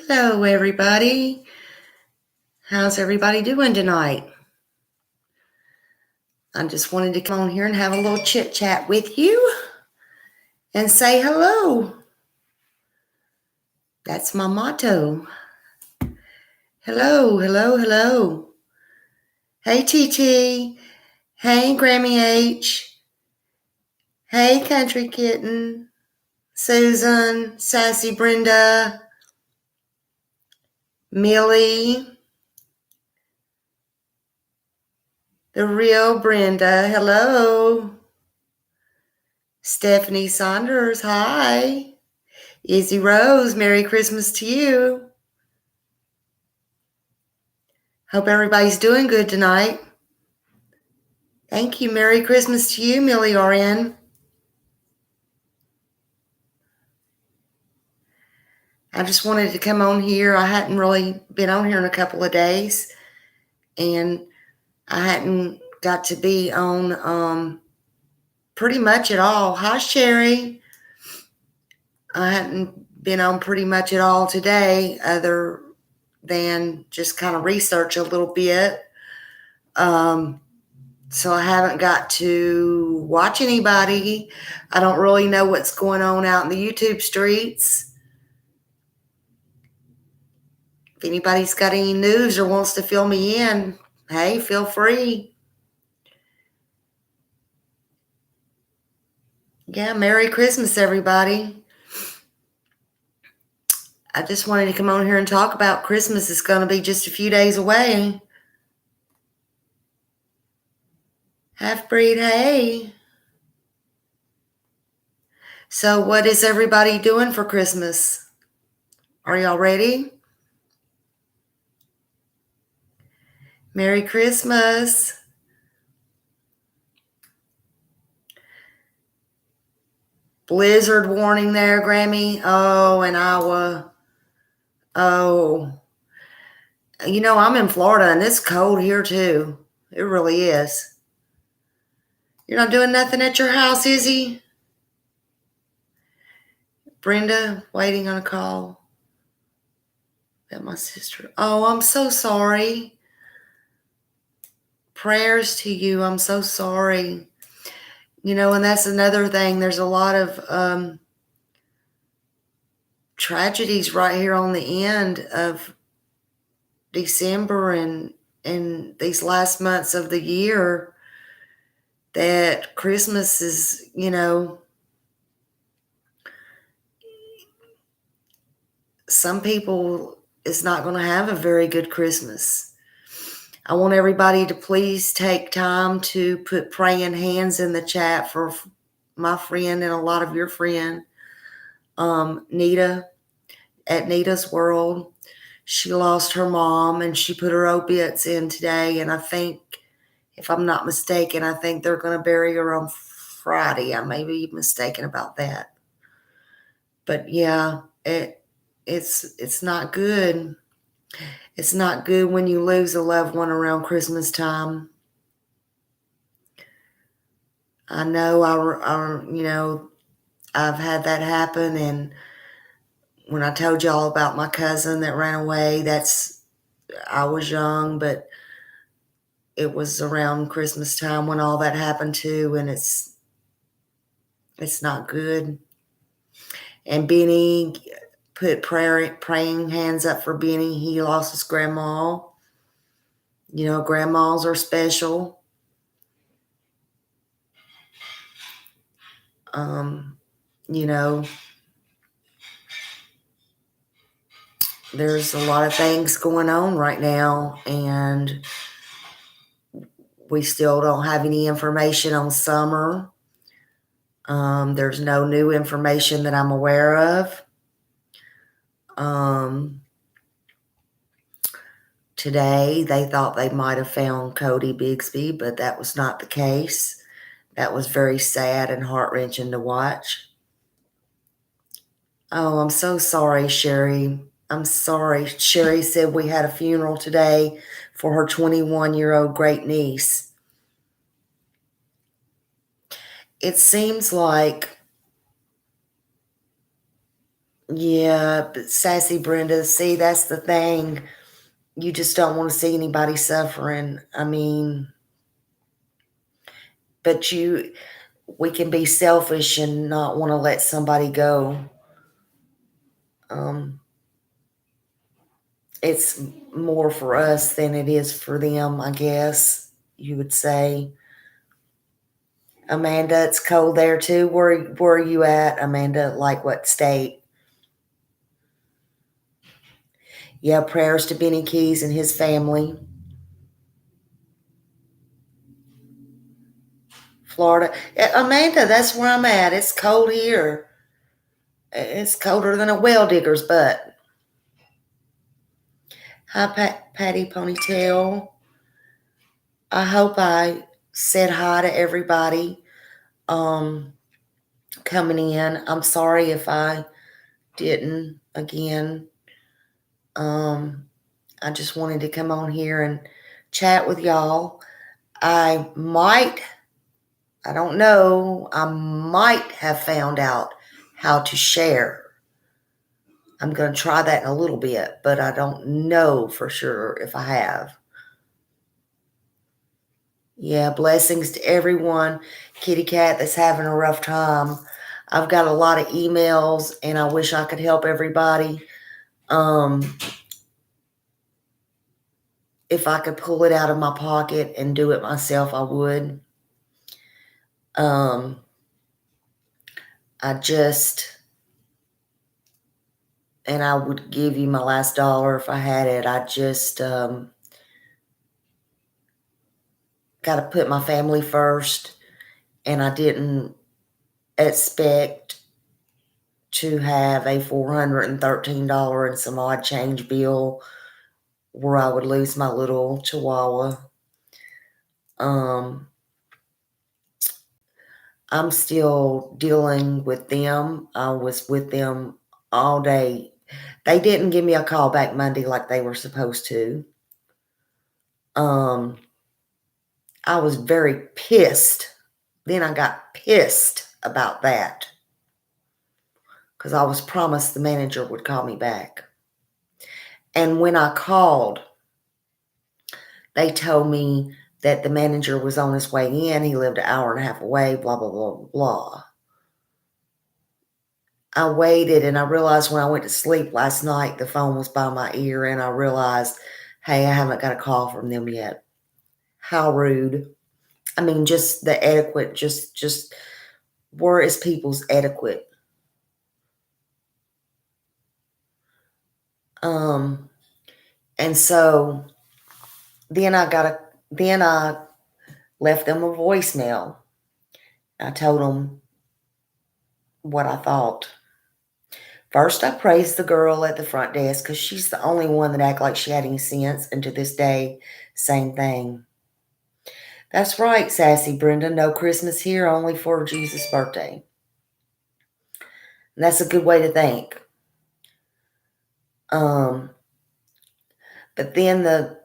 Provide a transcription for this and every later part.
Hello, everybody. How's everybody doing tonight? I just wanted to come on here and have a little chit chat with you and say hello. That's my motto. Hello, hello, hello. Hey, TT. Hey, Grammy H. Hey, Country Kitten. Susan, Sassy Brenda, Millie, the real Brenda. Hello. Stephanie Saunders. Hi. Izzy Rose. Merry Christmas to you. Hope everybody's doing good tonight. Thank you. Merry Christmas to you, Millie RN. I just wanted to come on here. I hadn't really been on here in a couple of days, and I hadn't got to be on pretty much at all. Hi, Sherry. I hadn't been on pretty much at all today, other than just kind of research a little bit. So I haven't got to watch anybody. I don't really know what's going on out in the YouTube streets. If anybody's got any news or wants to fill me in, hey, feel free. Yeah, Merry Christmas, everybody. I just wanted to come on here and talk about Christmas. It's going to be just a few days away. Half-breed, hey. So what is everybody doing for Christmas? Are y'all ready? Merry Christmas. Blizzard warning there, Grammy. Oh, in Iowa. Oh. You know, I'm in Florida and it's cold here too. It really is. You're not doing nothing at your house, is he? Brenda, waiting on a call. That my sister. Oh, I'm so sorry. Prayers to you. I'm so sorry. You know, and that's another thing. There's a lot of tragedies right here on the end of December and these last months of the year that Christmas is, you know, some people is not going to have a very good Christmas. I want everybody to please take time to put praying hands in the chat for my friend and a lot of your friend, Nita, at Nita's World. She lost her mom and she put her obits in today. And I think, if I'm not mistaken, I think they're going to bury her on Friday. I may be mistaken about that. But yeah, it's not good. It's not good when you lose a loved one around Christmas time. I know I've had that happen, and when I told y'all about my cousin that ran away, I was young, but it was around Christmas time when all that happened too, and it's not good. And Benny, put praying hands up for Benny. He lost his grandma. You know, grandmas are special. You know, there's a lot of things going on right now, and we still don't have any information on Summer. There's no new information that I'm aware of. Today, they thought they might have found Cody Bigsby, but that was not the case. That was very sad and heart-wrenching to watch. Oh, I'm so sorry, Sherry. I'm sorry. Sherry said we had a funeral today for her 21-year-old great niece. It seems like Yeah, but Sassy Brenda, see, that's the thing. You just don't want to see anybody suffering. I mean, but we can be selfish and not want to let somebody go. Um, it's more for us than it is for them, I guess you would say. Amanda, it's cold there too. Where are you at, Amanda? Like what state? Yeah, prayers to Benny Keys and his family. Florida. Yeah, Amanda, that's where I'm at. It's cold here. It's colder than a well digger's butt. Hi, Patty Ponytail. I hope I said hi to everybody coming in. I'm sorry if I didn't again. Um, I just wanted to come on here and chat with y'all. I don't know, I might have found out how to share. I'm going to try that in a little bit, but I don't know for sure if I have. Yeah, blessings to everyone. Kitty Cat that's having a rough time. I've got a lot of emails and I wish I could help everybody. If I could pull it out of my pocket and do it myself, I would. Um, I just, and I would give you my last dollar if I had it. I just got to put my family first, and I didn't expect to have a $413 and some odd change bill where I would lose my little chihuahua. I'm still dealing with them. I was with them all day. They didn't give me a call back Monday like they were supposed to. I was very pissed. Then I got pissed about that because I was promised the manager would call me back. And when I called, they told me that the manager was on his way in. He lived an hour and a half away, blah, blah, blah, blah. I waited and I realized when I went to sleep last night, the phone was by my ear and I realized, hey, I haven't got a call from them yet. How rude. I mean, just the etiquette, just where is people's etiquette? And so then I left them a voicemail. I told them what I thought. First, I praised the girl at the front desk because she's the only one that acted like she had any sense. And to this day, same thing. That's right, Sassy Brenda. No Christmas here, only for Jesus' birthday. And that's a good way to think. But then the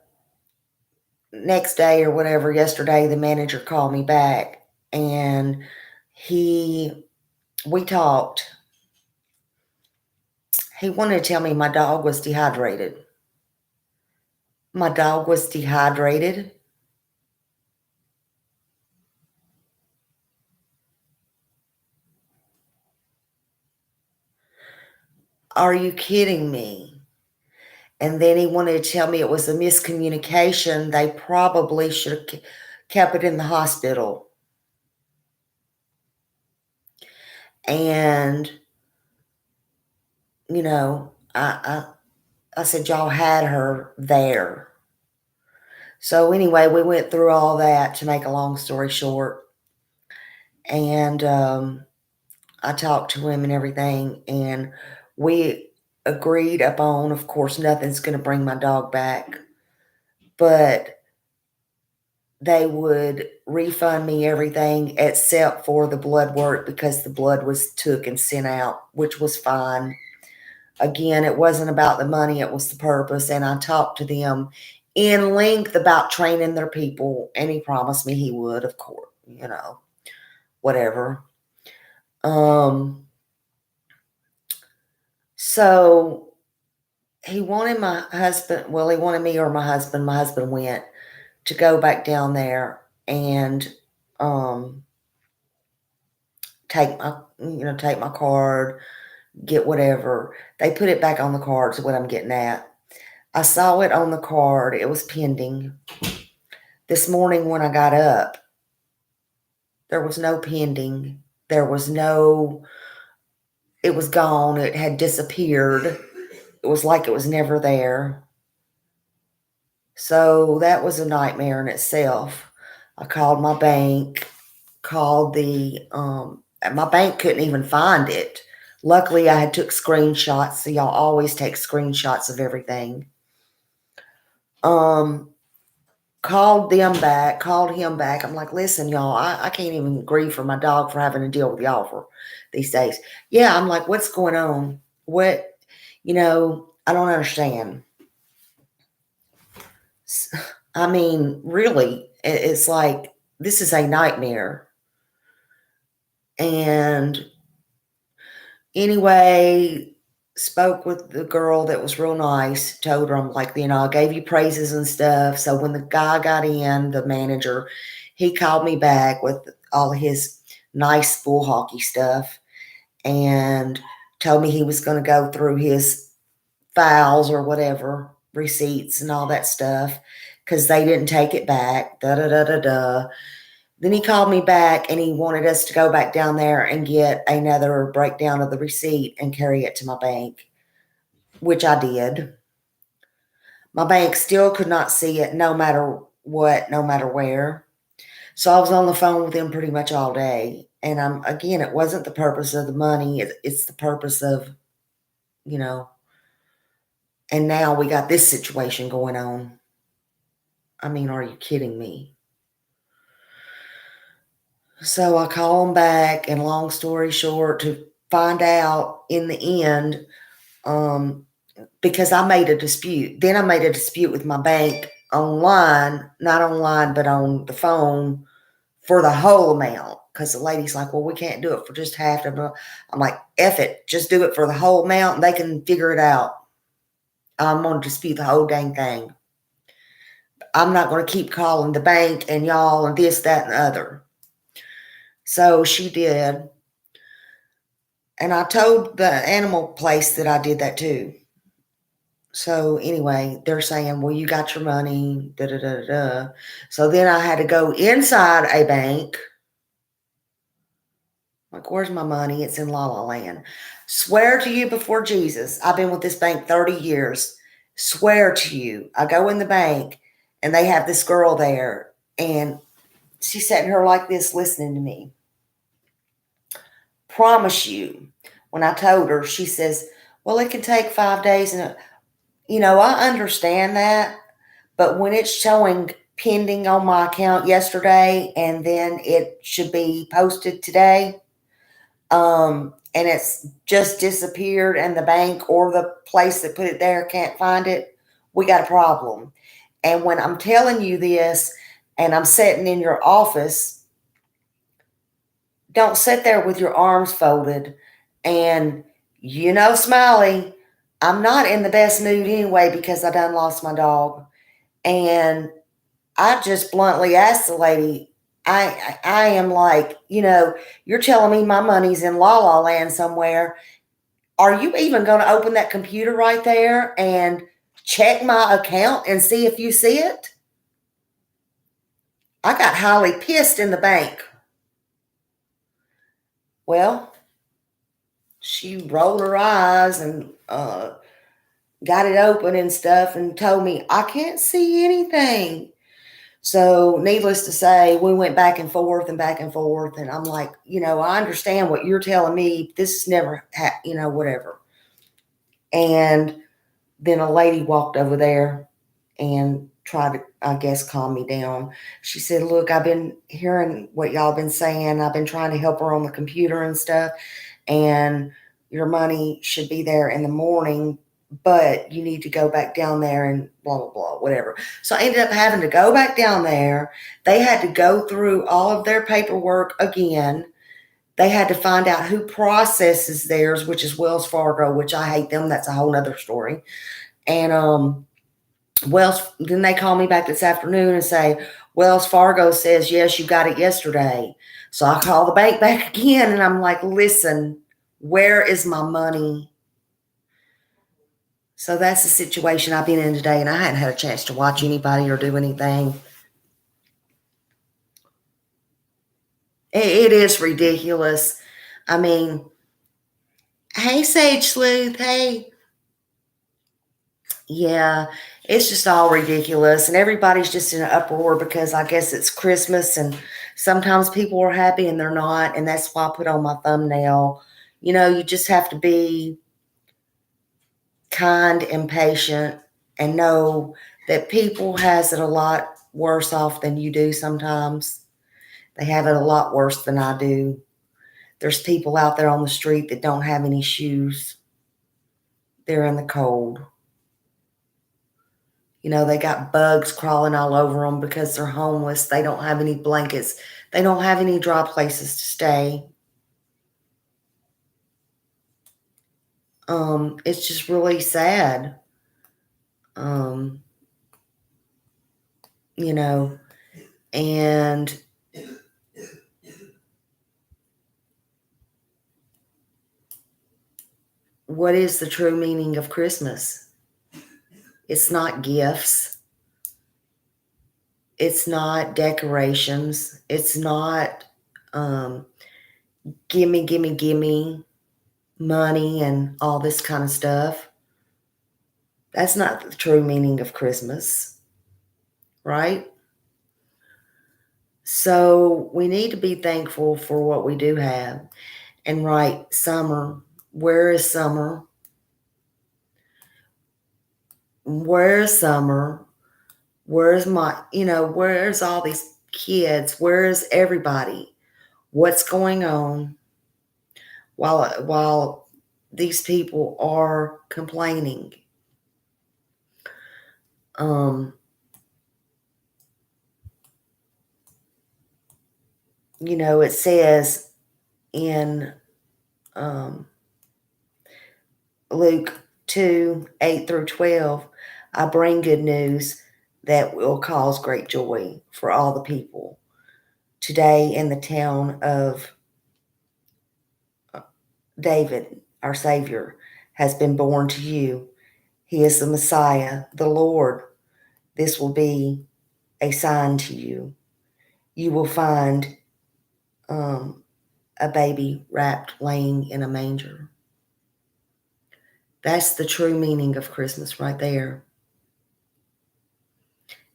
next day or whatever, yesterday, the manager called me back and we talked. He wanted to tell me my dog was dehydrated. My dog was dehydrated. Are you kidding me? And then he wanted to tell me it was a miscommunication. They probably should have kept it in the hospital. And, you know, I said, y'all had her there. So anyway, we went through all that to make a long story short. And I talked to him and everything. And we agreed upon, of course, nothing's going to bring my dog back. But they would refund me everything except for the blood work because the blood was took and sent out, which was fine. Again, it wasn't about the money, it was the purpose. And I talked to them in length about training their people, and he promised me he would, of course, whatever. So he wanted my husband, well, he wanted me or my husband. My husband went to go back down there and um, take my card, get whatever. They put it back on the card, is what I'm getting at. I saw it on the card. It was pending. This morning when I got up, there was no pending. There was no, it was gone. It had disappeared. It was like it was never there. So that was a nightmare in itself. I called my bank, my bank couldn't even find it. Luckily, I had took screenshots, so y'all always take screenshots of everything. Called him back. I'm like, listen, y'all, I can't even grieve for my dog for having to deal with y'all for these days. Yeah, I'm like, what's going on? What, I don't understand. I mean, really, it's like, this is a nightmare. And anyway, spoke with the girl that was real nice, told her, I'm like, I gave you praises and stuff. So when the guy got in, the manager, he called me back with all his nice bull hockey stuff and told me he was going to go through his files or whatever, receipts and all that stuff, because they didn't take it back. Da da da da da. Then he called me back and he wanted us to go back down there and get another breakdown of the receipt and carry it to my bank, which I did. My bank still could not see it no matter what, no matter where. So I was on the phone with him pretty much all day. And again, it wasn't the purpose of the money, it's the purpose of, you know, and now we got this situation going on. I mean, are you kidding me? So I call him back, and long story short, to find out in the end, because I made a dispute. Then I made a dispute with my bank online, not online, but on the phone for the whole amount. Because the lady's like, well, we can't do it for just half of it. I'm like, F it, just do it for the whole amount and they can figure it out. I'm going to dispute the whole dang thing. I'm not going to keep calling the bank and y'all and this, that, and the other. So she did. And I told the animal place that I did that too. So anyway, they're saying, well, you got your money, da da da da. So then I had to go inside a bank. Like, where's my money? It's in La La Land. Swear to you before Jesus, I've been with this bank 30 years. Swear to you. I go in the bank and they have this girl there and she's sitting here like this listening to me. Promise you, when I told her, she says, well, it can take 5 days. And, I understand that. But when it's showing pending on my account yesterday and then it should be posted today, and it's just disappeared and the bank or the place that put it there can't find it, we got a problem. And when I'm telling you this and I'm sitting in your office, don't sit there with your arms folded and, Smiley, I'm not in the best mood anyway because I done lost my dog. And I just bluntly asked the lady, I am like, you're telling me my money's in La La Land somewhere. Are you even going to open that computer right there and check my account and see if you see it? I got highly pissed in the bank. Well, she rolled her eyes and got it open and stuff and told me, I can't see anything. So needless to say, we went back and forth and back and forth. And I'm like, I understand what you're telling me. This is never, whatever. And then a lady walked over there and tried to, I guess, calm me down. She said, look, I've been hearing what y'all been saying. I've been trying to help her on the computer and stuff. And your money should be there in the morning, but you need to go back down there and blah, blah, blah, whatever. So I ended up having to go back down there. They had to go through all of their paperwork again. they had to find out who processes theirs, which is Wells Fargo, which I hate them. That's a whole nother story. And then they call me back this afternoon and say, Wells Fargo says, yes, you got it yesterday. So I call the bank back again and I'm like, listen, where is my money? So that's the situation I've been in today, and I hadn't had a chance to watch anybody or do anything. It is ridiculous. I mean, hey, Sage Sleuth, hey. Yeah, it's just all ridiculous, and everybody's just in an uproar because I guess it's Christmas, and sometimes people are happy and they're not, and that's why I put on my thumbnail. You just have to be kind and patient and know that people has it a lot worse off than you do sometimes. They have it a lot worse than I do. There's people out there on the street that don't have any shoes. They're in the cold. They got bugs crawling all over them because they're homeless. They don't have any blankets. They don't have any dry places to stay. It's just really sad. And what is the true meaning of Christmas? It's not gifts. It's not decorations. It's not gimme, gimme, gimme money and all this kind of stuff. That's not the true meaning of Christmas, right? So we need to be thankful for what we do have. And right, summer. Where is summer? Where is summer? Where's where's all these kids? Where's everybody? What's going on? While these people are complaining. It says in Luke 2:8-12, I bring good news that will cause great joy for all the people. Today in the town of David, our Savior, has been born to you. He is the Messiah, the Lord. This will be a sign to you. You will find a baby wrapped, laying in a manger. That's the true meaning of Christmas right there.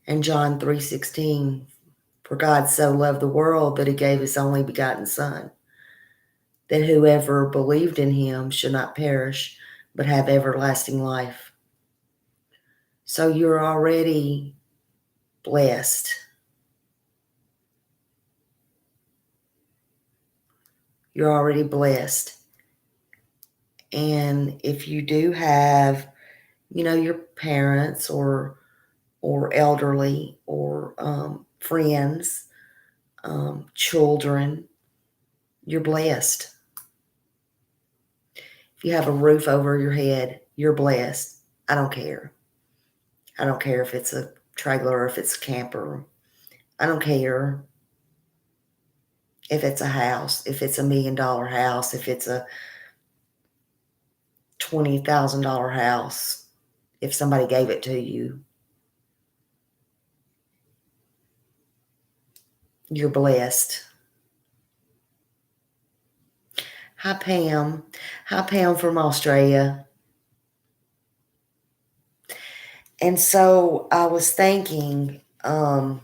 And John 3:16, for God so loved the world that he gave his only begotten Son, that whoever believed in him should not perish, but have everlasting life. So you're already blessed. You're already blessed. And if you do have, your parents or elderly or friends, children, you're blessed. If you have a roof over your head, you're blessed. I don't care. I don't care if it's a trailer or if it's a camper. I don't care if it's a house, if it's $1 million house, if it's a $20,000 house, if somebody gave it to you. You're blessed. Hi, Pam. Hi, Pam from Australia. And so I was thinking, I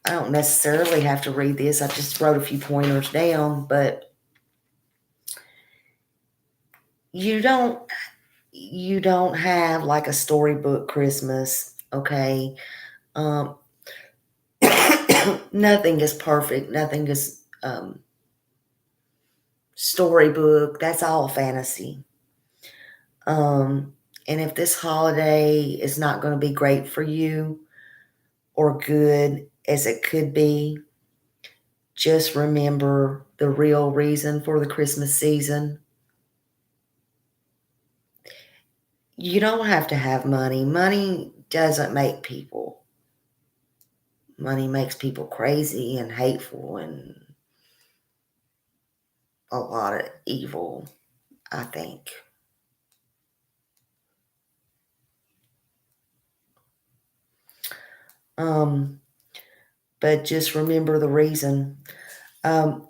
don't necessarily have to read this. I just wrote a few pointers down, but you don't have like a storybook Christmas, okay? Nothing is perfect. Nothing is storybook. That's all fantasy. And if this holiday is not going to be great for you or good as it could be, just remember the real reason for the Christmas season. You don't have to have money. Money doesn't make people. Money makes people crazy and hateful and a lot of evil, I think. But just remember the reason.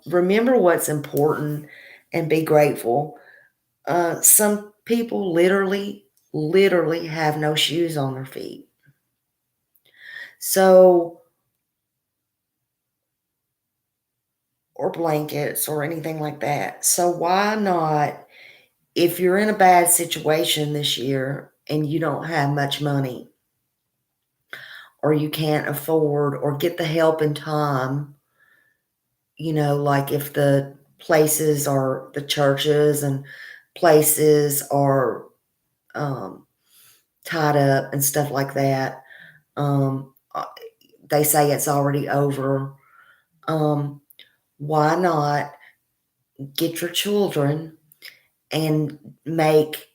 Remember what's important and be grateful. Some people literally have no shoes on their feet. So, or blankets or anything like that. So why not, if you're in a bad situation this year and you don't have much money or you can't afford or get the help in time, like if the places are the churches and places are tied up and stuff like that, they say it's already over. Why not get your children and make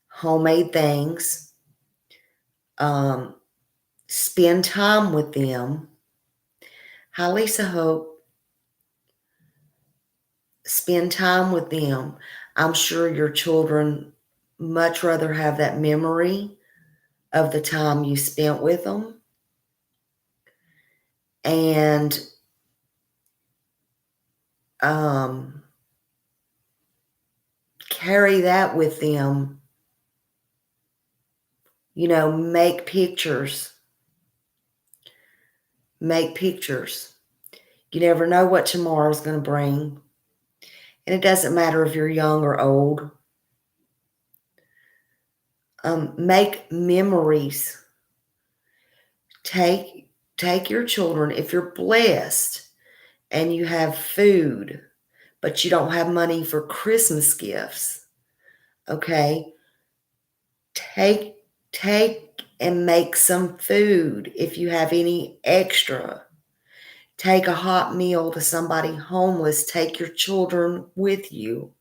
homemade things, spend time with them. Hi, Lisa Hope. Spend time with them. I'm sure your children much rather have that memory of the time you spent with them and carry that with them. Make pictures. Make pictures. You never know what tomorrow's going to bring. And it doesn't matter if you're young or old. Make memories. Take your children. If you're blessed and you have food, but you don't have money for Christmas gifts, okay? Take and make some food if you have any extra. Take a hot meal to somebody homeless. Take your children with you.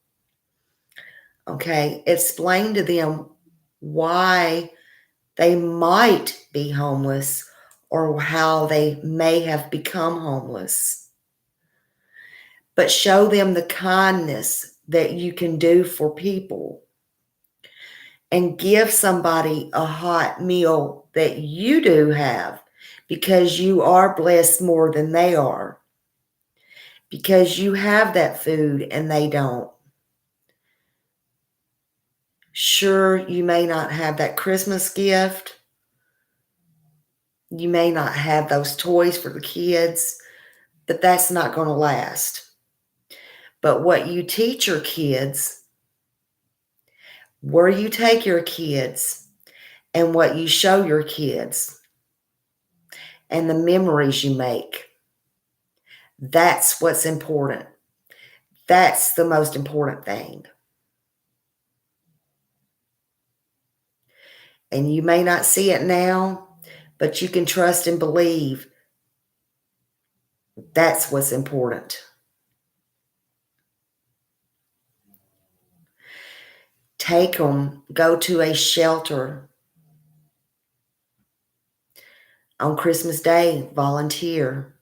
Okay? Explain to them why they might be homeless or how they may have become homeless. But show them the kindness that you can do for people. And give somebody a hot meal that you do have because you are blessed more than they are. Because you have that food and they don't. Sure, you may not have that Christmas gift. You may not have those toys for the kids, but that's not going to last. But what you teach your kids, where you take your kids, and what you show your kids, and the memories you make, that's what's important. That's the most important thing. And you may not see it now, but you can trust and believe that's what's important. Take them, go to a shelter on Christmas Day, volunteer.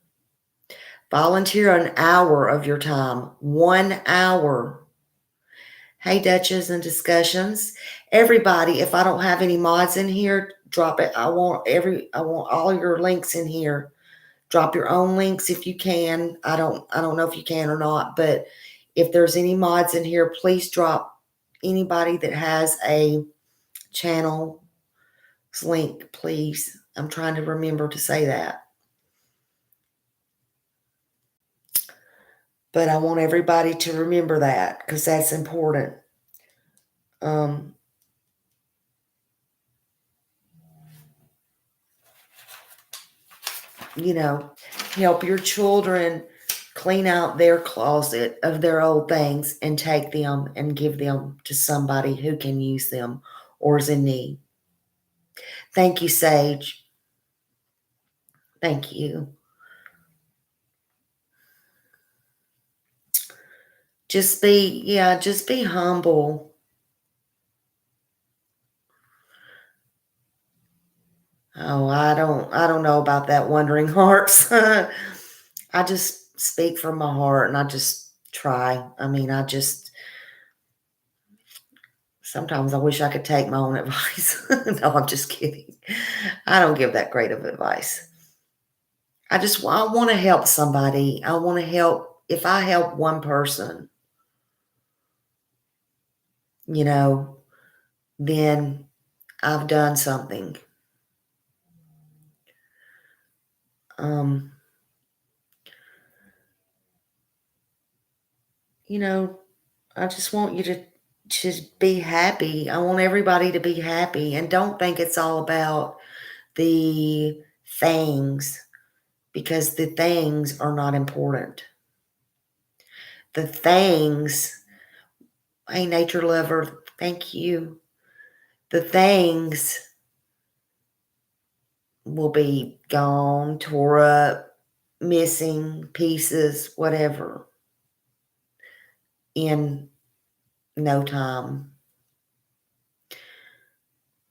Volunteer an hour of your time, 1 hour. Hey, Duchess and Discussions. Everybody, if I don't have any mods in here, drop it. I want all your links in here. Drop your own links if you can. I don't know if you can or not, but if there's any mods in here, please drop anybody that has a channel's link, please. I'm trying to remember to say that. But I want everybody to remember that because that's important. Help your children clean out their closet of their old things and take them and give them to somebody who can use them or is in need. Thank you, Sage. Thank you. just be humble. Oh, I don't know about that, wondering hearts. I just speak from my heart and I just try. I mean, sometimes I wish I could take my own advice. No, I'm just kidding. I don't give that great of advice. I want to help somebody. I want to help. If I help one person, you know, then I've done something. Um, you know, I just want you to be happy. I want everybody to be happy and don't think it's all about the things because the things are not important. The things, hey nature lover, thank you. The things will be gone, tore up, missing pieces, whatever, in no time.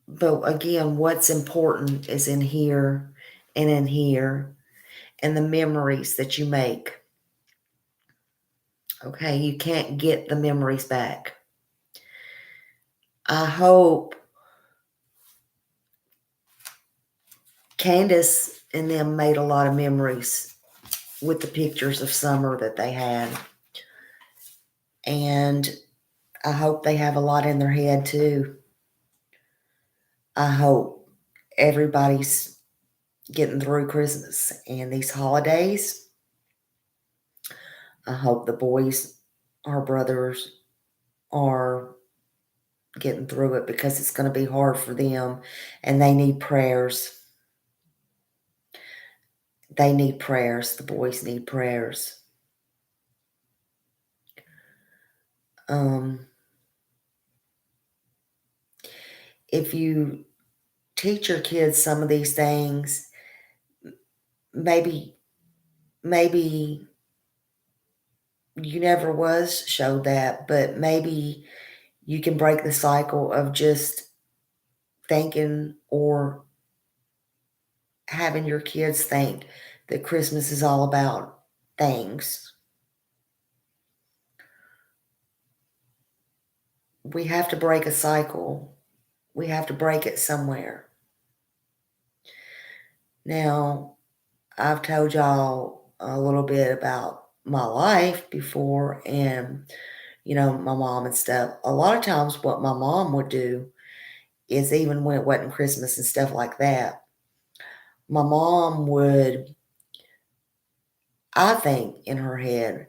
But again, what's important is in here and in here and the memories that you make. Okay, you can't get the memories back. I hope Candace and them made a lot of memories with the pictures of summer that they had. And I hope they have a lot in their head too. I hope everybody's getting through Christmas and these holidays. I hope the boys, our brothers, are getting through it because it's going to be hard for them and they need prayers. They need prayers. The boys need prayers. Um, if you teach your kids some of these things, maybe you never was showed that, but maybe you can break the cycle of just thinking or having your kids think that Christmas is all about things. We have to break a cycle. We have to break it somewhere. Now, I've told y'all a little bit about my life before and, my mom and stuff. A lot of times, what my mom would do is even when it wasn't Christmas and stuff like that, my mom would, I think, in her head,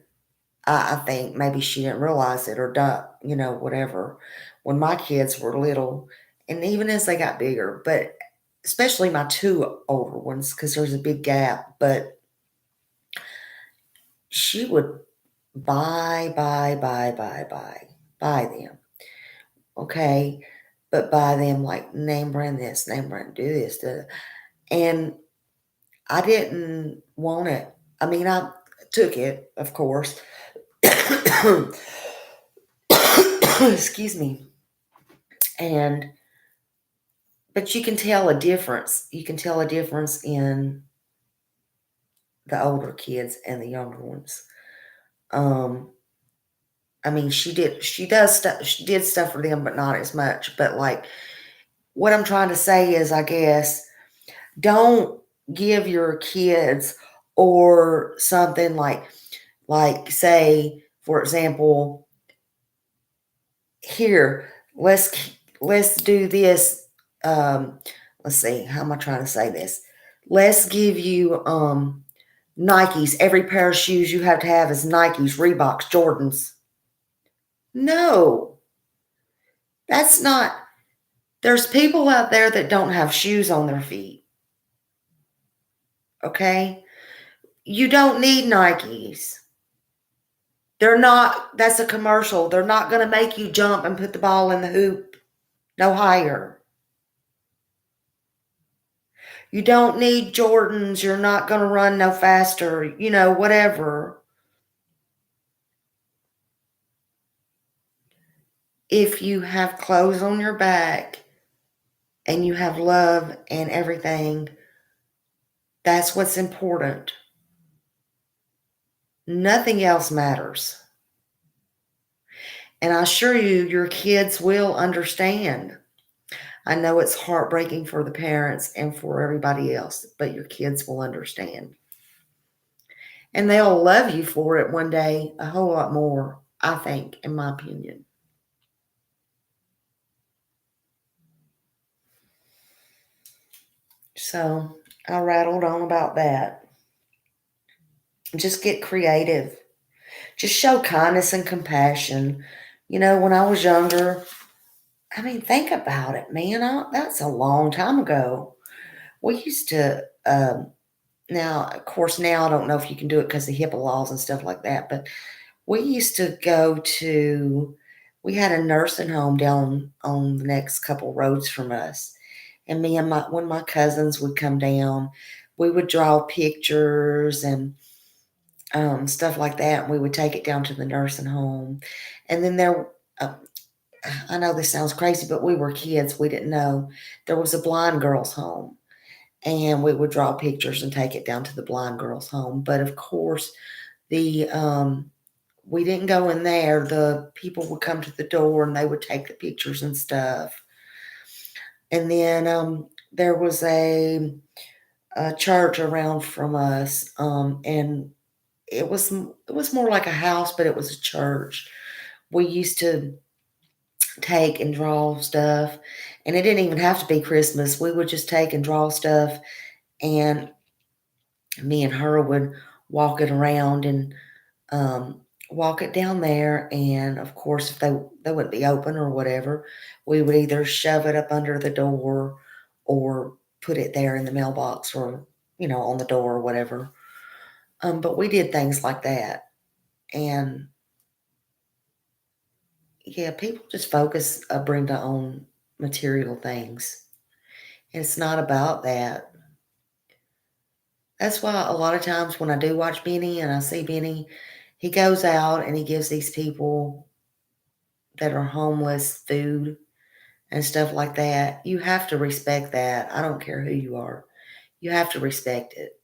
I think maybe she didn't realize it or not, whatever. When my kids were little, and even as they got bigger, but especially my two older ones, because there's a big gap, but she would buy them. Okay. But buy them like name brand this, name brand do this. And I didn't want it. I mean, I took it, of course. Excuse me. And but you can tell a difference. You can tell a difference in the older kids and the younger ones. Um, I mean, she did stuff for them, but not as much. But like, what I'm trying to say is, I guess, don't give your kids or something like say, for example, here, let's do this. Um, let's see, how am I trying to say this? Let's give you Nikes. Every pair of shoes you have to have is Nikes, Reeboks, Jordans. No, that's not. There's people out there that don't have shoes on their feet. Okay? You don't need Nikes. They're not, that's a commercial. They're not going to make you jump and put the ball in the hoop no higher. You don't need Jordans. You're not going to run no faster, whatever. if you have clothes on your back and you have love and everything, that's what's important. Nothing else matters. And I assure you, your kids will understand. I know it's heartbreaking for the parents and for everybody else, but your kids will understand. And they'll love you for it one day a whole lot more, I think, in my opinion. So I rattled on about that. Just get creative. Just show kindness and compassion. You know, when I was younger, I mean, think about it, man. That's a long time ago. We used to, now, of course, now I don't know if you can do it because of HIPAA laws and stuff like that, but we used to go to, we had a nursing home down on the next couple roads from us. And one of my cousins would come down. We would draw pictures and stuff like that. And we would take it down to the nursing home. And then uh, I know this sounds crazy, but we were kids. We didn't know. There was a blind girls' home. And we would draw pictures and take it down to the blind girls' home. But of course, the we didn't go in there. The people would come to the door and they would take the pictures and stuff. And then there was a church around from us, and it was more like a house, but it was a church. We used to take and draw stuff, and it didn't even have to be Christmas. We would just take and draw stuff, and me and her would walk it around and um, walk it down there. And of course, if they wouldn't be open or whatever, we would either shove it up under the door or put it there in the mailbox or on the door or whatever. But we did things like that, and yeah, people just focus bring to own material things. And it's not about that. That's why a lot of times when I do watch Benny and I see Benny, he goes out and he gives these people that are homeless food and stuff like that. You have to respect that. I don't care who you are. You have to respect it.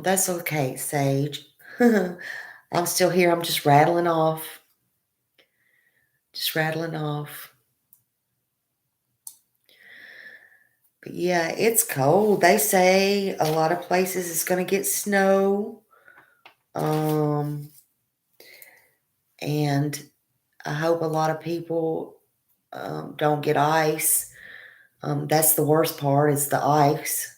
That's okay, Sage. I'm still here. I'm just rattling off. Just rattling off. But yeah, it's cold. They say a lot of places it's going to get snow. Um, and I hope a lot of people don't get ice. That's the worst part is the ice.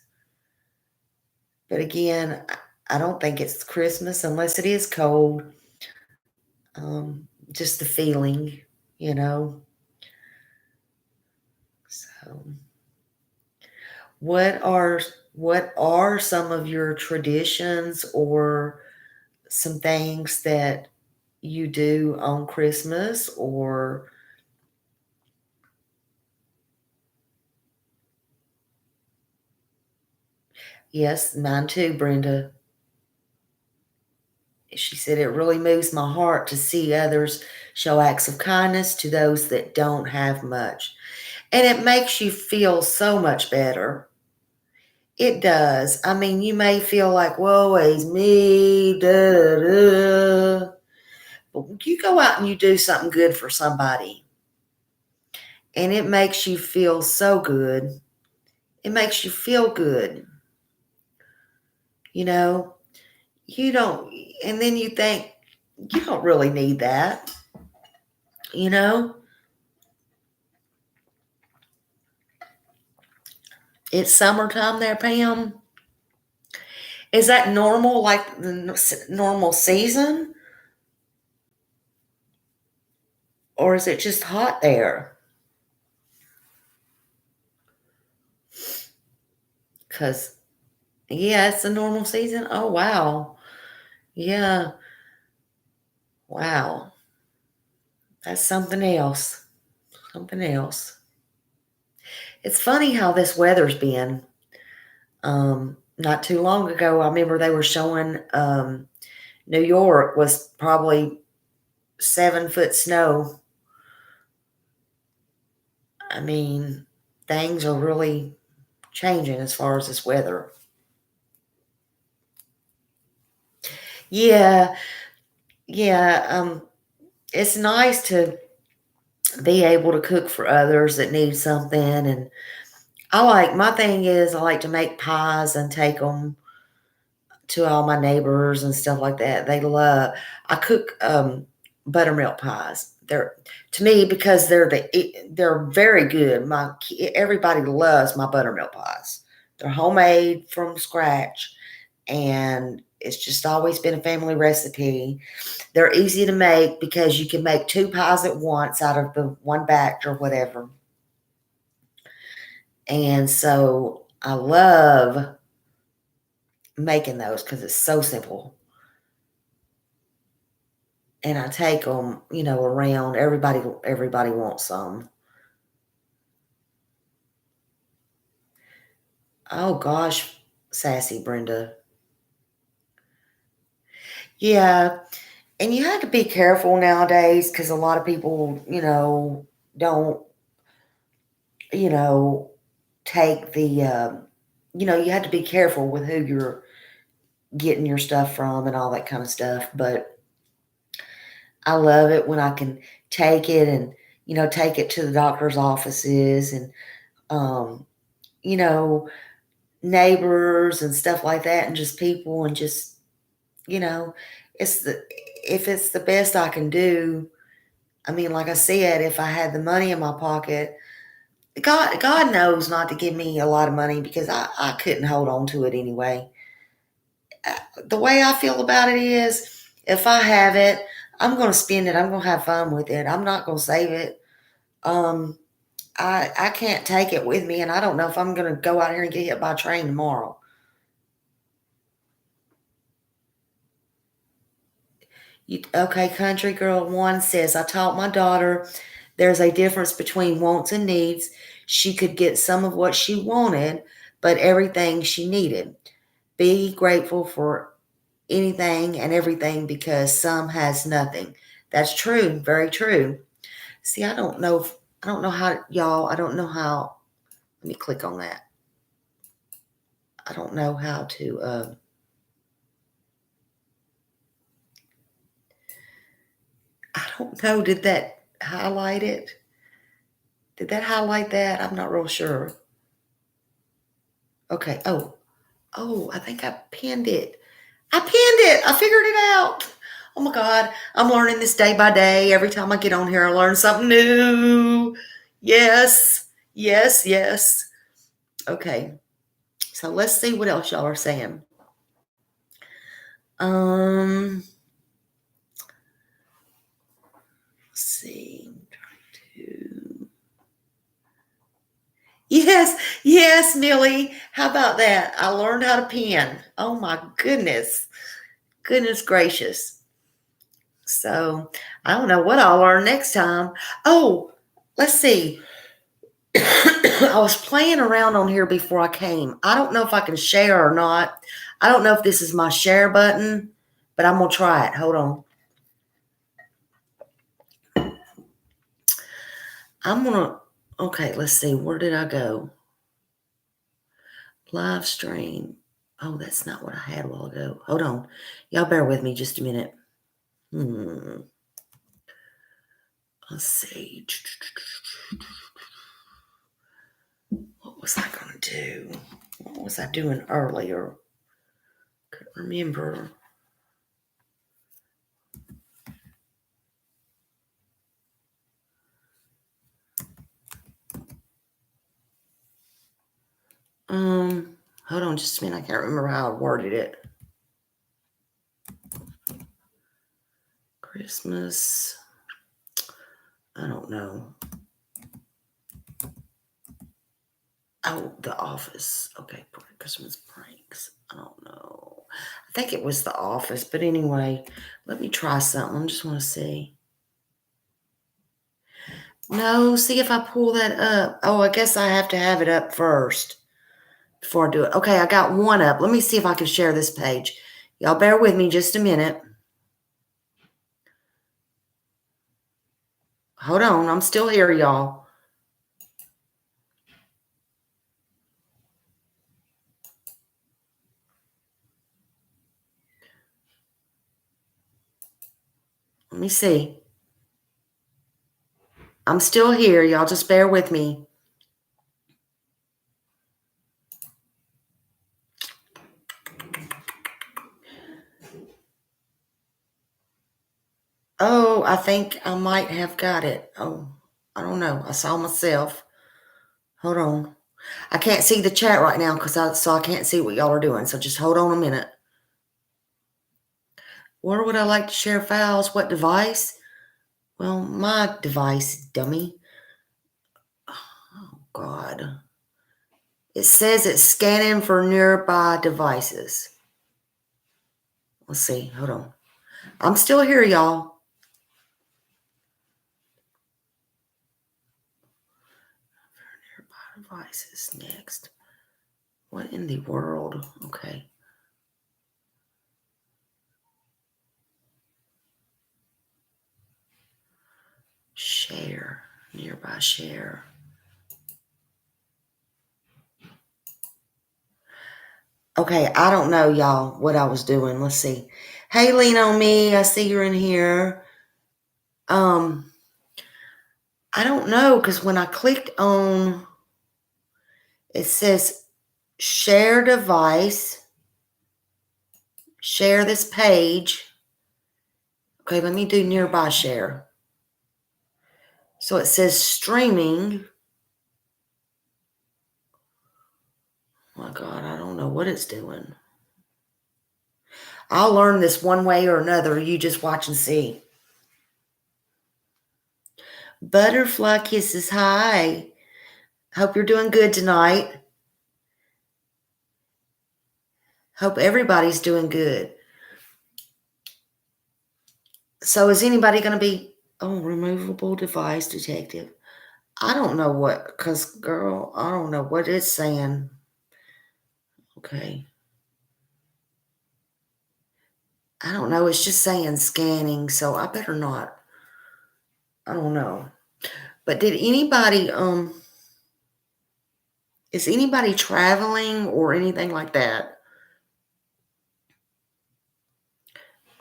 But again, I don't think it's Christmas unless it is cold. Just the feeling, you know. So, what are what are some of your traditions or some things that you do on Christmas or yes, mine too, Brenda. She said it really moves my heart to see others show acts of kindness to those that don't have much. And it makes you feel so much better. It does. I mean, you may feel like, whoa, it's me, da, da, da. But you go out and you do something good for somebody, and it makes you feel so good. It makes you feel good. You know, you don't, and then you think, you don't really need that, you know? It's summertime there, Pam. Is that normal, like the normal season? Or is it just hot there? Because, yeah, it's the normal season. Oh, wow. Yeah. Wow. That's something else. Something else. It's funny how this weather's been. Not too long ago, I remember they were showing New York was probably 7-foot snow. I mean, things are really changing as far as this weather. Yeah, yeah. It's nice to be able to cook for others that need something. And my thing is, I like to make pies and take them to all my neighbors and stuff like that. I cook buttermilk pies. They're, to me, because they're very good. Everybody loves my buttermilk pies. They're homemade from scratch, and it's just always been a family recipe. They're easy to make because you can make 2 pies at once out of the one batch or whatever. And so I love making those because it's so simple. And I take them, around. Everybody wants some. Oh gosh, sassy Brenda. Yeah, and you have to be careful nowadays because a lot of people, don't, you know, take you have to be careful with who you're getting your stuff from and all that kind of stuff. But I love it when I can take it and, take it to the doctor's offices and, um, you know, neighbors and stuff like that, and just people, and just, you know, it's the if it's the best I can do. I mean, like I said, if I had the money in my pocket, God knows not to give me a lot of money because I couldn't hold on to it anyway. The way I feel about it is, if I have it, I'm going to spend it. I'm going to have fun with it. I'm not going to save it. Um, I can't take it with me, and I don't know if I'm going to go out here and get hit by a train tomorrow. Okay, Country Girl 1 says, I taught my daughter there's a difference between wants and needs. She could get some of what she wanted, but everything she needed. Be grateful for anything and everything because some has nothing. That's true, very true. See, I don't know how, y'all, I don't know how, let me click on that. I don't know how to, I don't know, did that highlight it? Did that highlight that? I'm not real sure. Okay, I think I pinned it. I pinned it. I figured it out. Oh my God. I'm learning this day by day. Every time I get on here, I learn something new. Yes. Yes. Yes. Okay. So let's see what else y'all are saying. Let's see. I'm trying to. Yes. Yes, Millie. How about that? I learned how to pin. Oh my goodness. Goodness gracious. So I don't know what I'll learn next time. Oh, let's see. I was playing around on here before I came. I don't know if I can share or not. I don't know if this is my share button, but I'm going to try it. Hold on. I'm going to, okay, let's see. Where did I go? Live stream. Oh, that's not what I had a while ago. Hold on. Y'all bear with me just a minute. Let's see. What was I going to do? What was I doing earlier? Couldn't remember. Hold on just a minute. I can't remember how I worded it. Christmas. I don't know. Oh, The Office. Okay, Christmas pranks. I don't know. I think it was The Office, but anyway, let me try something. I just want to see. No, see if I pull that up. Oh, I guess I have to have it up first before I do it. Okay, I got one up. Let me see if I can share this page. Y'all bear with me just a minute. Hold on. I'm still here, y'all. Let me see. I'm still here. Y'all just bear with me. Oh, I think I might have got it. Oh, I don't know. I saw myself. Hold on. I can't see the chat right now so I can't see what y'all are doing. So just hold on a minute. Where would I like to share files? What device? Well, my device, dummy. Oh, God. It says it's scanning for nearby devices. Let's see. Hold on. I'm still here, y'all. Nearby devices next. What in the world? Okay. Share. Nearby share. Okay, I don't know, y'all, what I was doing. Let's see. Hey, Lean on Me. I see you're in here. I don't know, because when I clicked on, it says share device, share this page. Okay, let me do nearby share. So it says streaming. Oh my God, I don't know what it's doing. I'll learn this one way or another. You just watch and see. Butterfly Kisses. Hi. Hope you're doing good tonight. Hope everybody's doing good. So is anybody going to be, removable device detective? I don't know what, because, girl, I don't know what it's saying. Okay. I don't know. It's just saying scanning, so I better not. I don't know. But did anybody, is anybody traveling or anything like that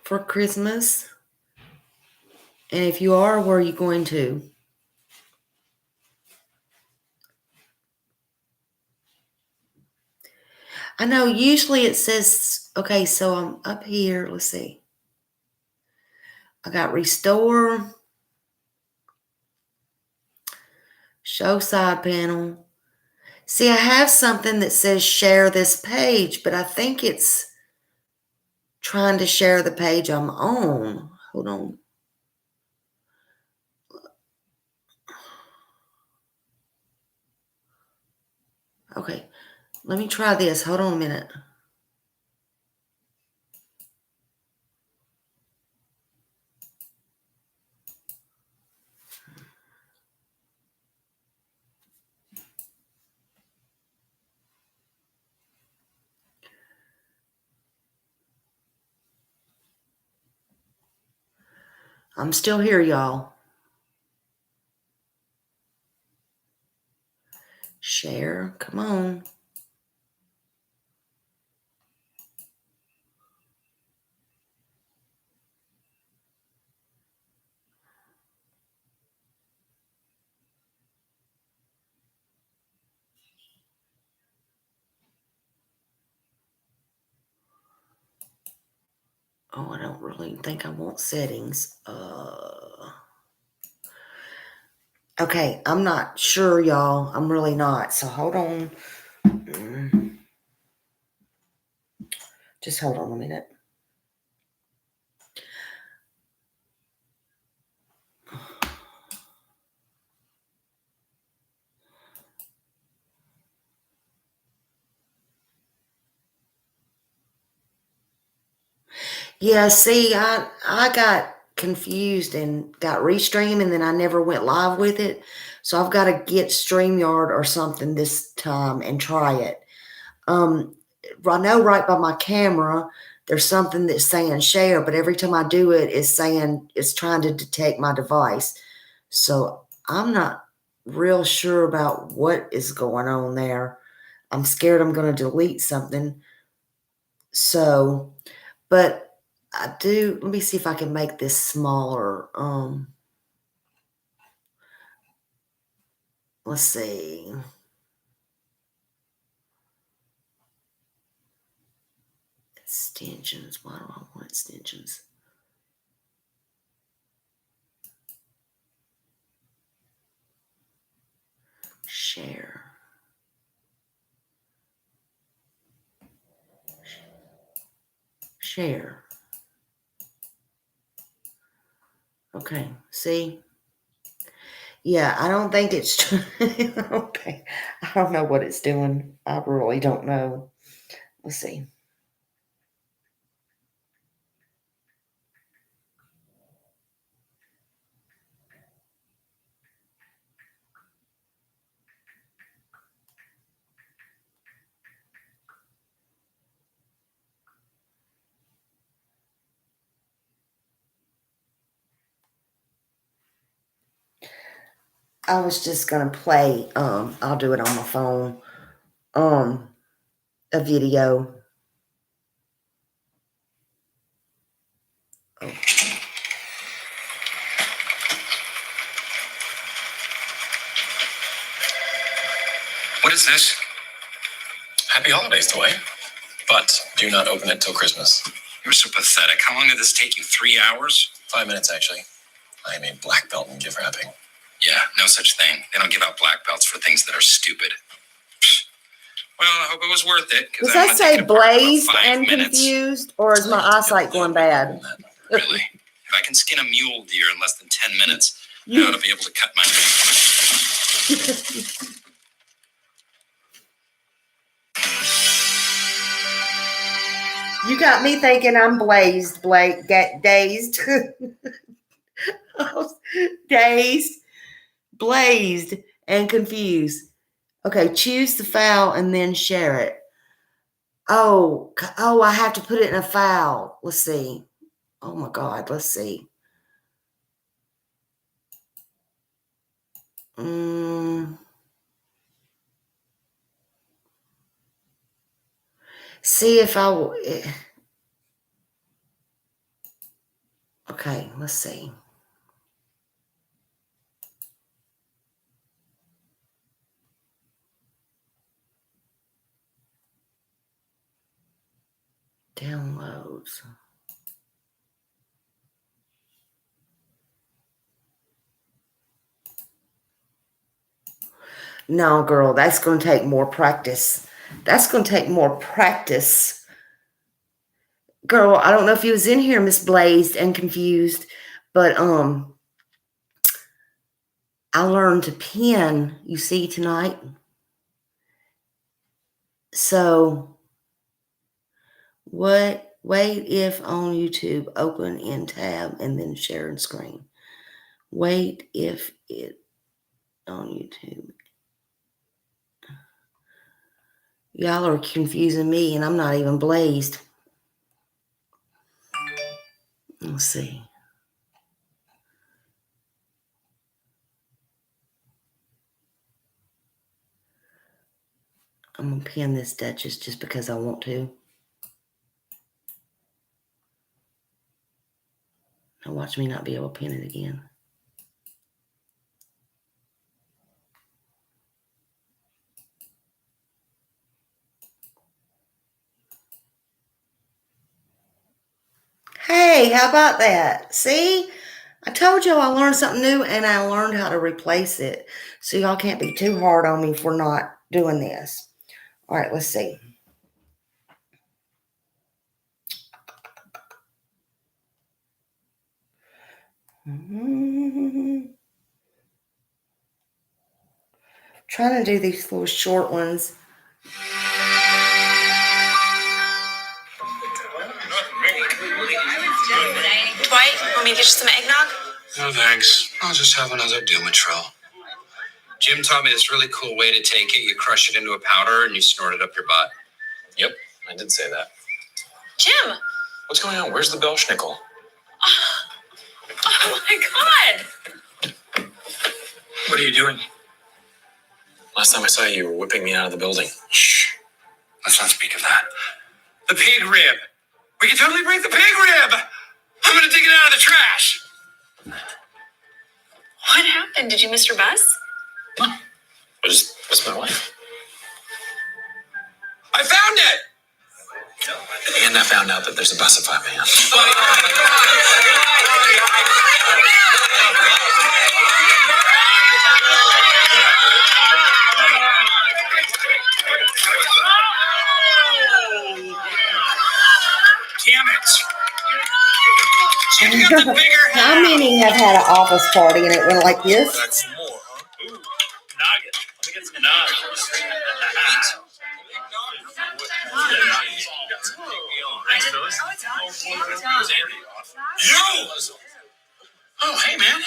for Christmas? And if you are, where are you going to? I know usually it says, okay, so I'm up here. Let's see. I got restore, show side panel. See, I have something that says share this page, but I think it's trying to share the page I'm on. Hold on. Okay, let me try this. Hold on a minute. I'm still here, y'all. Share. Come on. Oh, I don't really think I want settings. Okay, I'm not sure, y'all. I'm really not. So hold on. Just hold on a minute. Yeah, see, I got confused and got Restream, and then I never went live with it. So I've got to get StreamYard or something this time and try it. I know right by my camera, there's something that's saying share, but every time I do it, it's saying it's trying to detect my device. So I'm not real sure about what is going on there. I'm scared I'm going to delete something. So, but I do, let me see if I can make this smaller. Let's see. Extensions. Why do I want extensions? Share. Share. Okay, see? Yeah, I don't think it's okay. I don't know what it's doing. I really don't know. Let's see. I was just gonna play, I'll do it on my phone, a video. Oh. What is this? Happy holidays, Dwight. But do not open it till Christmas. You're so pathetic. How long did this take you? 3 hours? 5 minutes, actually. I am a black belt in gift wrapping. Yeah, no such thing. They don't give out black belts for things that are stupid. Well, I hope it was worth it. Does that say blazed and confused, or is my eyesight going bad? Really? If I can skin a mule deer in less than 10 minutes, I ought to be able to cut my... You got me thinking I'm blazed, Blake. Dazed. Dazed, blazed, and confused. Okay, choose the file and then share it. Oh, I have to put it in a file. Let's see. Oh my God, let's see. See if okay, let's see. Downloads. No, girl, that's going to take more practice. That's going to take more practice. Girl, I don't know if you was in here, Miss Blazed and Confused, but I learned to pin, you see, tonight. So, wait if on YouTube, open in tab and then share and screen. Wait if it on YouTube. Y'all are confusing me and I'm not even blazed. Let's see. I'm going to pin this Duchess just because I want to. Now watch me not be able to pin it again. Hey, how about that? See? I told y'all I learned something new and I learned how to replace it. So y'all can't be too hard on me for not doing this. All right, let's see. Trying to do these little short ones. Dwight, want me to get you some eggnog? No, thanks. I'll just have another Dumatril. Jim taught me this really cool way to take it. You crush it into a powder and you snort it up your butt. Yep, I did say that. Jim! What's going on? Where's the Belschnickel? Oh my God! What are you doing? Last time I saw you, you were whipping me out of the building. Shh. Let's not speak of that. The pig rib. We can totally break the pig rib. I'm gonna dig it out of the trash. What happened? Did you miss your bus? I just missed my wife. I found it! And I found out that there's a bus at 5 a.m. Damn it! You got the bigger How many have had an office party and it went like this? That's some more, huh? Ooh, nugget. Let me get some nuggets. Thanks, Phyllis. You! Oh, hey, man.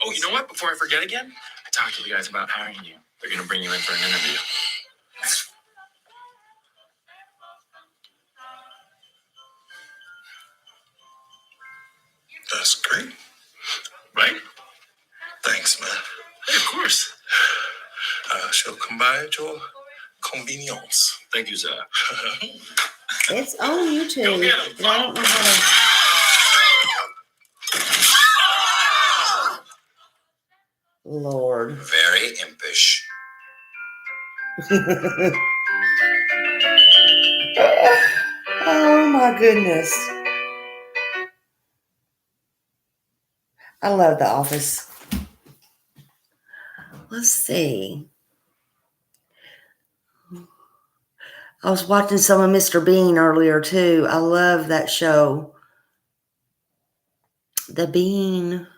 Oh, you know what? Before I forget again, I talked to the guys about hiring you. They're going to bring you in for an interview. That's great. Right? Thanks, man. Hey, of course. I shall come by at your convenience. Thank you, sir. It's on YouTube. Go get 'em. But I don't know how to. Lord. Very impish. Oh my goodness. I love The Office. Let's see. I was watching some of Mr. Bean earlier too. I love that show. The Bean.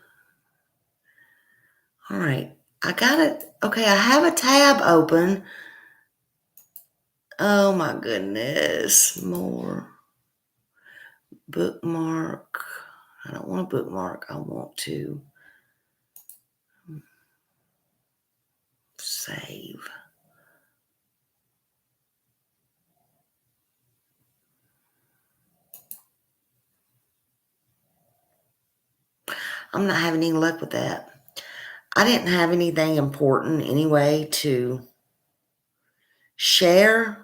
All right. I got it. Okay, I have a tab open. Oh my goodness. More. Bookmark. I don't want to bookmark. I want to save. I'm not having any luck with that. I didn't have anything important anyway to share.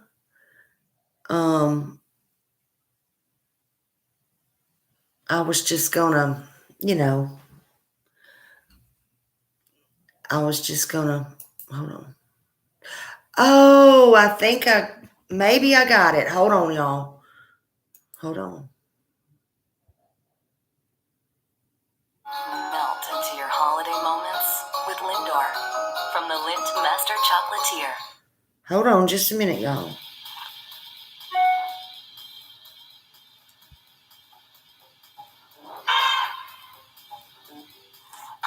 I was just gonna, hold on. Oh, I think maybe I got it. Hold on, y'all. Hold on. Melt into your holiday moments with Lindor from the Lindt Master Chocolatier. Hold on just a minute, y'all.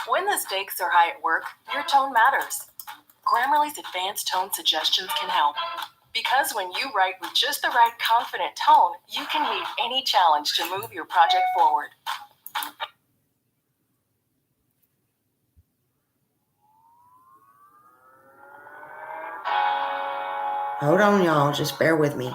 When the stakes are high at work, your tone matters. Grammarly's advanced tone suggestions can help. Because when you write with just the right confident tone, you can meet any challenge to move your project forward. Hold on, y'all. Just bear with me.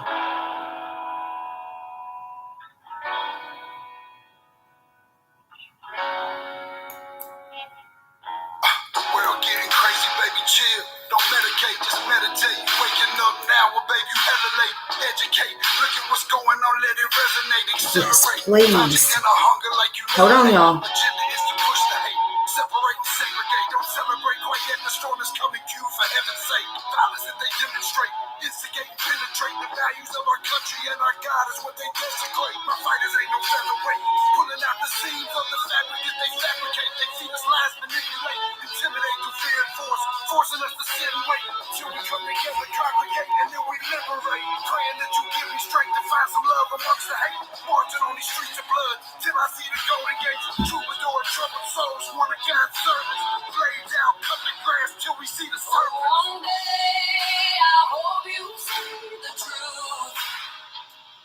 The world getting crazy, baby, chill. Don't medicate, just meditate. Waking up now, well, baby, you elevate, educate. Look at what's going on, let it resonate, accelerate. Yes, please. And a hunger like you Hold on, y'all. Agenda is to push the hate, separate and segregate. Don't celebrate quite yet, the storm is coming, you for heaven's sake. Violence that they demonstrate, instigate, penetrate. The values of our country and our God is what they desecrate. My fighters ain't no featherweight, pulling out the seams of the fabric that they fabricate. They see us lies, manipulate, intimidate through fear and force, forcing us to sit and wait till we come together, congregate, and then we liberate. Praying that you give me strength to find some love amongst the hate. Marching on these streets of blood till I see the golden gates. Troubadour, troubled souls, one of God's servants. Blade down, cut the grass till we see the serpent. One day I hope you see the truth.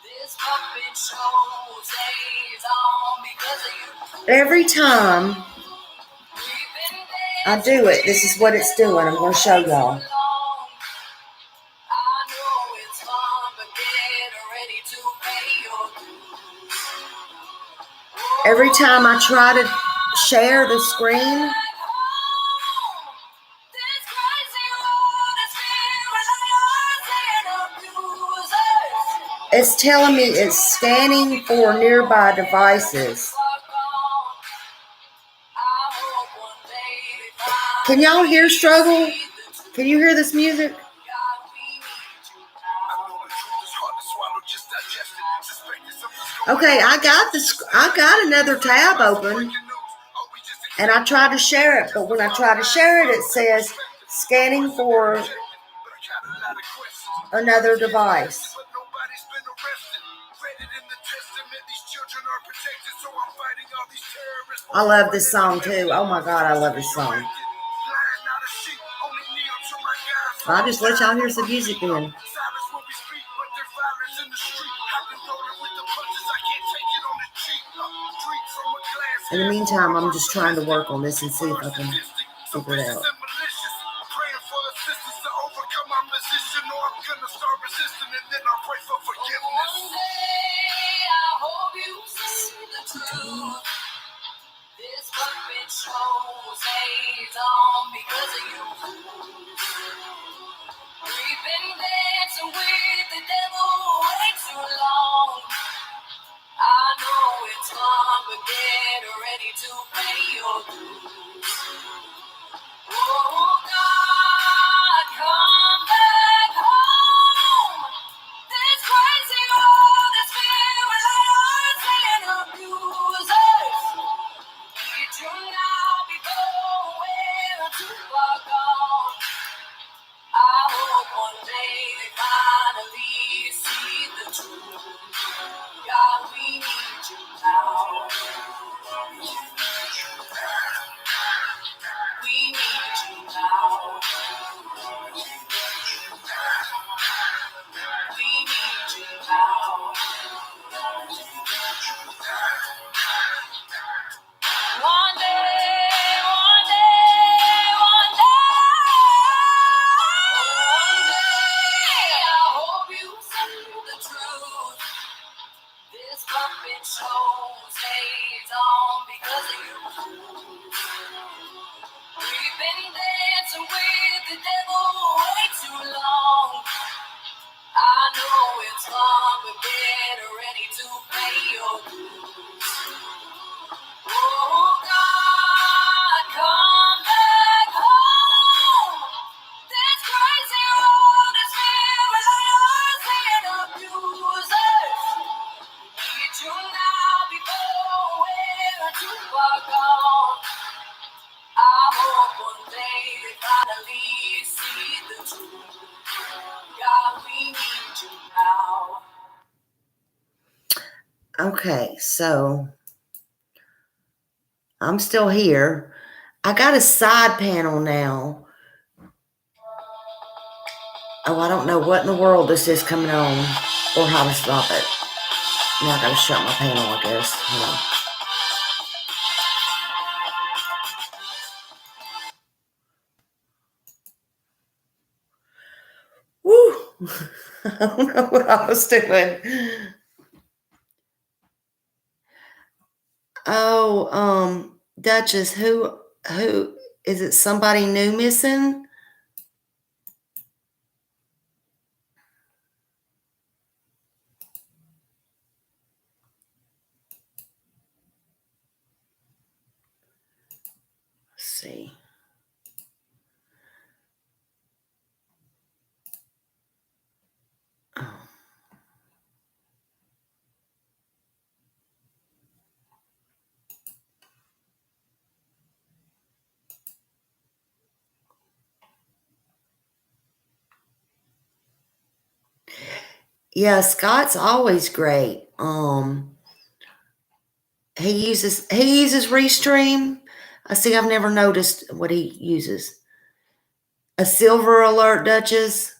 This puppet show stays on because of you. Every time I do it, this is what it's doing. I'm going to show y'all. Every time I try to share the screen, It's telling me it's scanning for nearby devices. Can y'all hear struggle? Can you hear this music? Okay, I got another tab open, and I tried to share it, but when I try to share it, it says scanning for another device. I love this song too. Oh my God, I love this song. I'll just let y'all hear some music then. In the meantime, I'm just trying to work on this and see if I can figure it out. This puppet show stays on because of you. We've been dancing with the devil way too long. I know it's fun, but get ready to pay your dues. Oh God, come back home. This crazy world is filled with liars and abusers. Need you now before we're too far gone. I hope one day they finally see the truth. God, we need you now. We need you now. We need you now. One day, one day, one day, I hope you see the truth. This puppet show stays on because of you. We've been dancing with the devil way too long. I know it's fun, but get ready to pay your dues. Oh God, come back home. This crazy world is filled with liars and abusers. Need you now before we're too far gone. I hope one day they finally see the truth. God, we need you now. Okay, so I'm still here. I got a side panel now. Oh, I don't know what in the world this is coming on or how to stop it. Now I gotta shut my panel, I guess. Hold on. Woo! I don't know what I was doing. Oh, Duchess, who is it? Somebody new missing? Let's see. Oh. Yeah, Scott's always great. He uses Restream. I see. I've never noticed what he uses. A silver alert, Duchess.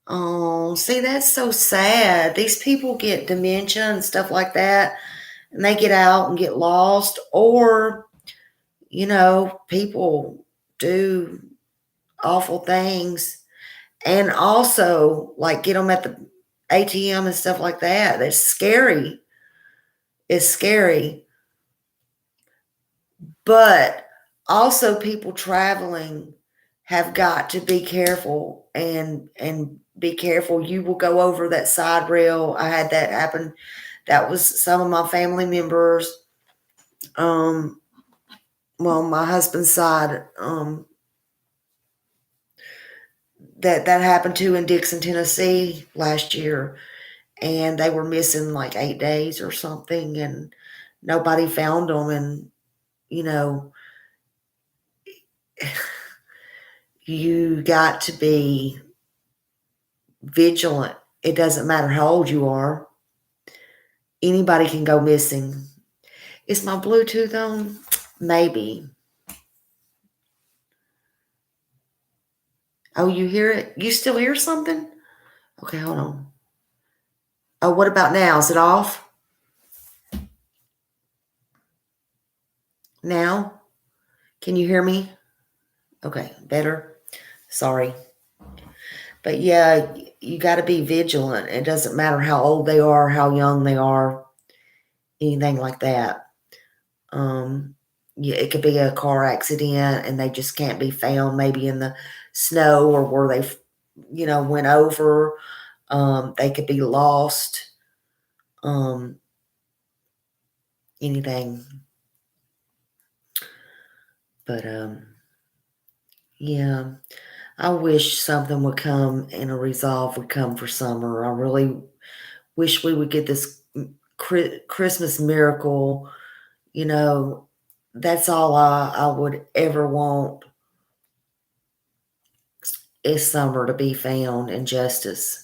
Oh, see, that's so sad. These people get dementia and stuff like that, and they get out and get lost, or people do awful things, and also like get them at the ATM and stuff like that. It's scary. It's scary. But also people traveling have got to be careful and be careful. You will go over that side rail. I had that happen. That was some of my family members. Well, my husband's side, that happened to in Dixon, Tennessee last year, and they were missing like 8 days or something, and nobody found them. And you know, you got to be vigilant. It doesn't matter how old you are. Anybody can go missing. Is my Bluetooth on? Maybe. Oh, you hear it? You still hear something? Okay, hold on. Oh, what about now? Is it off? Now? Can you hear me? Okay, better. Sorry. But yeah, you got to be vigilant. It doesn't matter how old they are, how young they are, anything like that. Yeah, it could be a car accident and they just can't be found, maybe in the snow or where they, went over. They could be lost. Anything. But yeah, I wish something would come and a resolve would come for summer. I really wish we would get this Christmas miracle. That's all I would ever want is summer to be found and justice.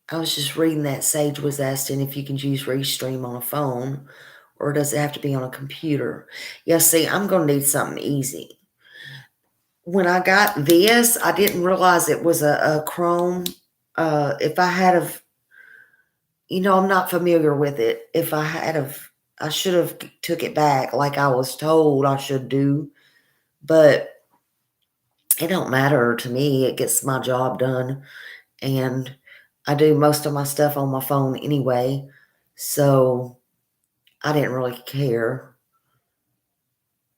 I was just reading that Sage was asking if you can use Restream on a phone or does it have to be on a computer? Yeah, see, I'm going to need something easy. When I got this, I didn't realize it was a Chrome. If I had I'm not familiar with it. If I should have took it back like I was told I should do, but it don't matter to me. It gets my job done, and I do most of my stuff on my phone anyway, so I didn't really care.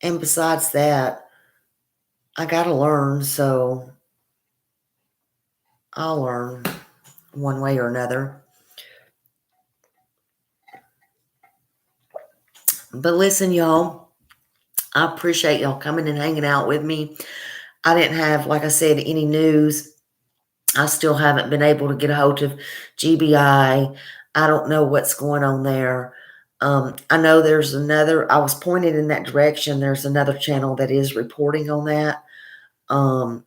And besides that, I got to learn, so I'll learn one way or another. But listen, y'all, I appreciate y'all coming and hanging out with me. I didn't have, like I said, any news. I still haven't been able to get a hold of GBI. I don't know what's going on there. I know I was pointed in that direction. There's another channel that is reporting on that. I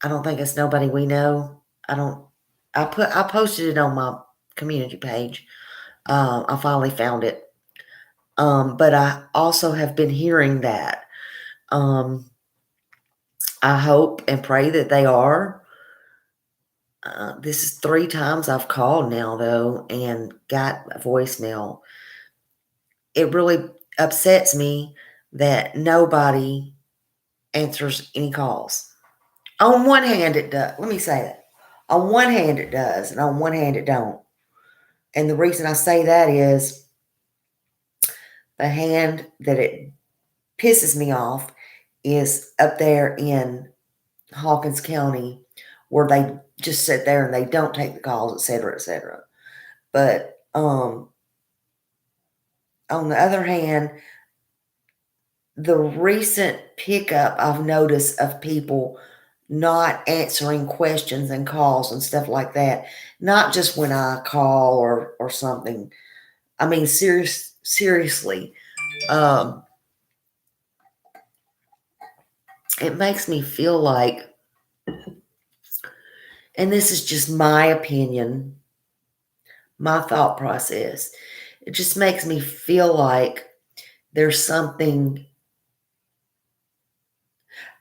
don't think it's nobody we know. I posted it on my community page. I finally found it. But I also have been hearing that. I hope and pray that they are. This is 3 times I've called now, though, and got a voicemail. It really upsets me that nobody answers any calls. On one hand, it does. Let me say that. On one hand, it does, and on one hand, it don't. And the reason I say that is the hand that it pisses me off is up there in Hawkins County, where they just sit there and they don't take the calls, et cetera, et cetera. But on the other hand, the recent pickup I've noticed of people not answering questions and calls and stuff like that, not just when I call or something. I mean, seriously, it makes me feel like, and this is just my opinion, my thought process, it just makes me feel like there's something,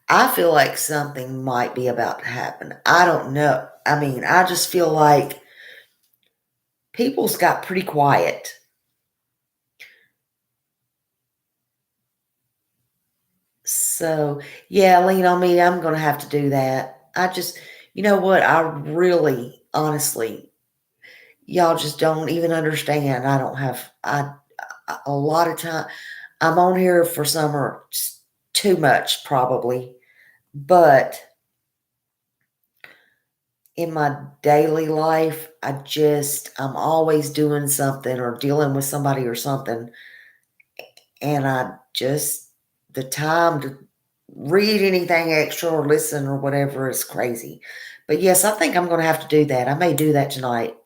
I feel like something might be about to happen. I don't know. I mean, I just feel like people's got pretty quiet. So, yeah, lean on me. I'm going to have to do that. You know what? I really, honestly, y'all just don't even understand. I don't have, a lot of time. I'm on here for summer too much, probably. But in my daily life, I'm always doing something or dealing with somebody or something. And the time to read anything extra or listen or whatever is crazy. But yes, I think I'm going to have to do that. I may do that tonight.